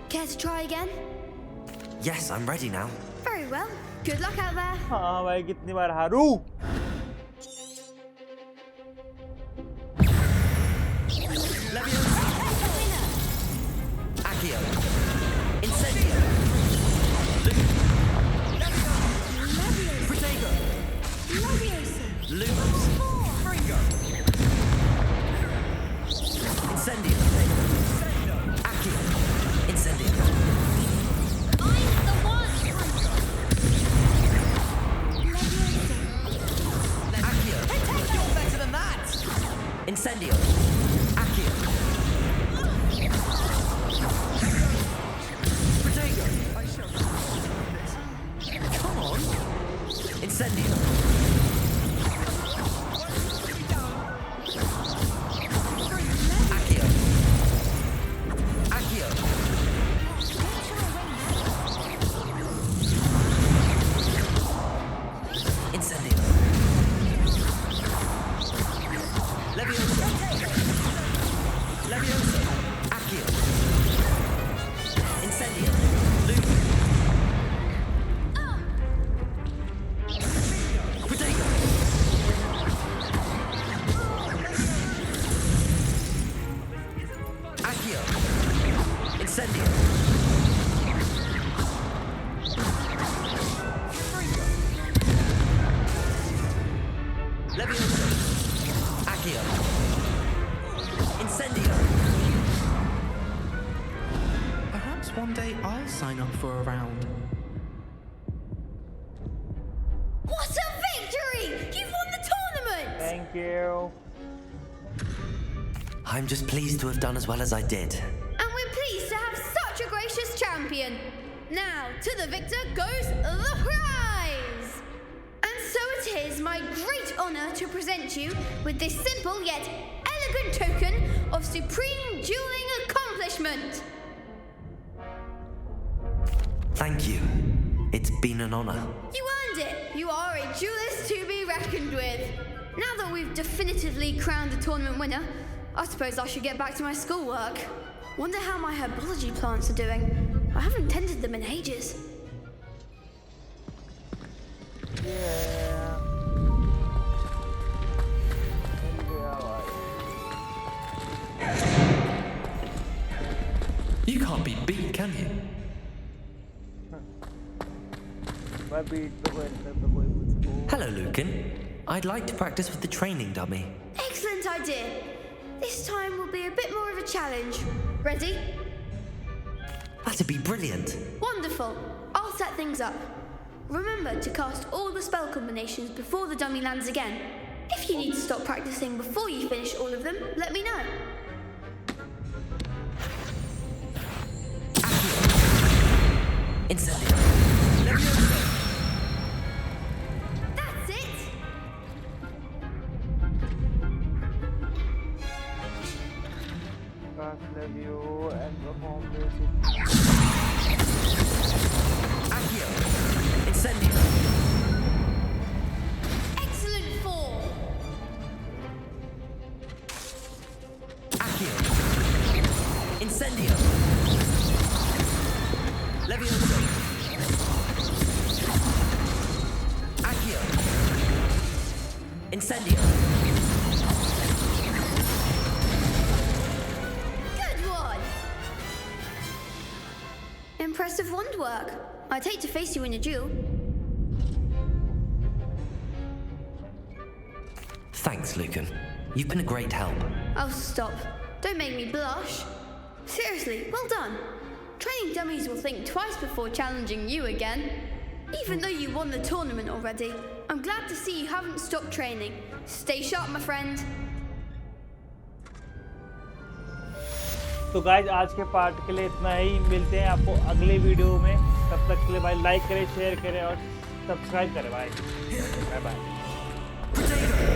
Care to try again? Yes, I'm ready now. Very well. Good luck out there. हाँ भाई कितनी बार हारू Levioso, Accio, Incendio, Potato, Lumos, Frigo, Incendio, Accio, Incendio, Accio, you're better than that. Incendio, Accio, Potato, come on, Incendio, Accio, Accio, Incendio, Levioso, Levioso, Accio, Incendio, Lumo, one day I'll sign up for a round. What a victory! You've won the tournament! Thank you. I'm just pleased to have done as well as I did. And we're pleased to have such a gracious champion. Now, to the victor goes the prize! And so it is my great honour to present you with this simple yet elegant token of supreme dueling accomplishment. Thank you. It's been an honour. You earned it. You are a duelist to be reckoned with. Now that we've definitively crowned the tournament winner, I suppose I should get back to my schoolwork. Wonder how my herbology plants are doing. I haven't tended them in ages. Yeah. You can't be beat, can you? Hello, Lucan. I'd like to practice with the training dummy. Excellent idea. This time will be a bit more of a challenge. Ready? That'd be brilliant. Wonderful. I'll set things up. Remember to cast all the spell combinations before the dummy lands again. If you need to stop practicing before you finish all of them, let me know. Incendio. That's it! Review and perform this. Accio. Incendio. Excellent form! Accio. Incendio. Levioso. Accio. Incendio. Good one! Impressive wand work. I'd hate to face you in a duel. Thanks, Lucan. You've been a great help. Oh, stop. Don't make me blush. Seriously, well done. Training dummies will think twice before challenging you again. Even though you won the tournament already, I'm glad to see you haven't stopped training. Stay sharp, my friend. तो guys आज के part के लिए इतना ही। मिलते हैं आपको अगले वीडियो में। तब तक के लिए भाई लाइक करें, शेयर करें और सब्सक्राइब करें भाई। Bye bye.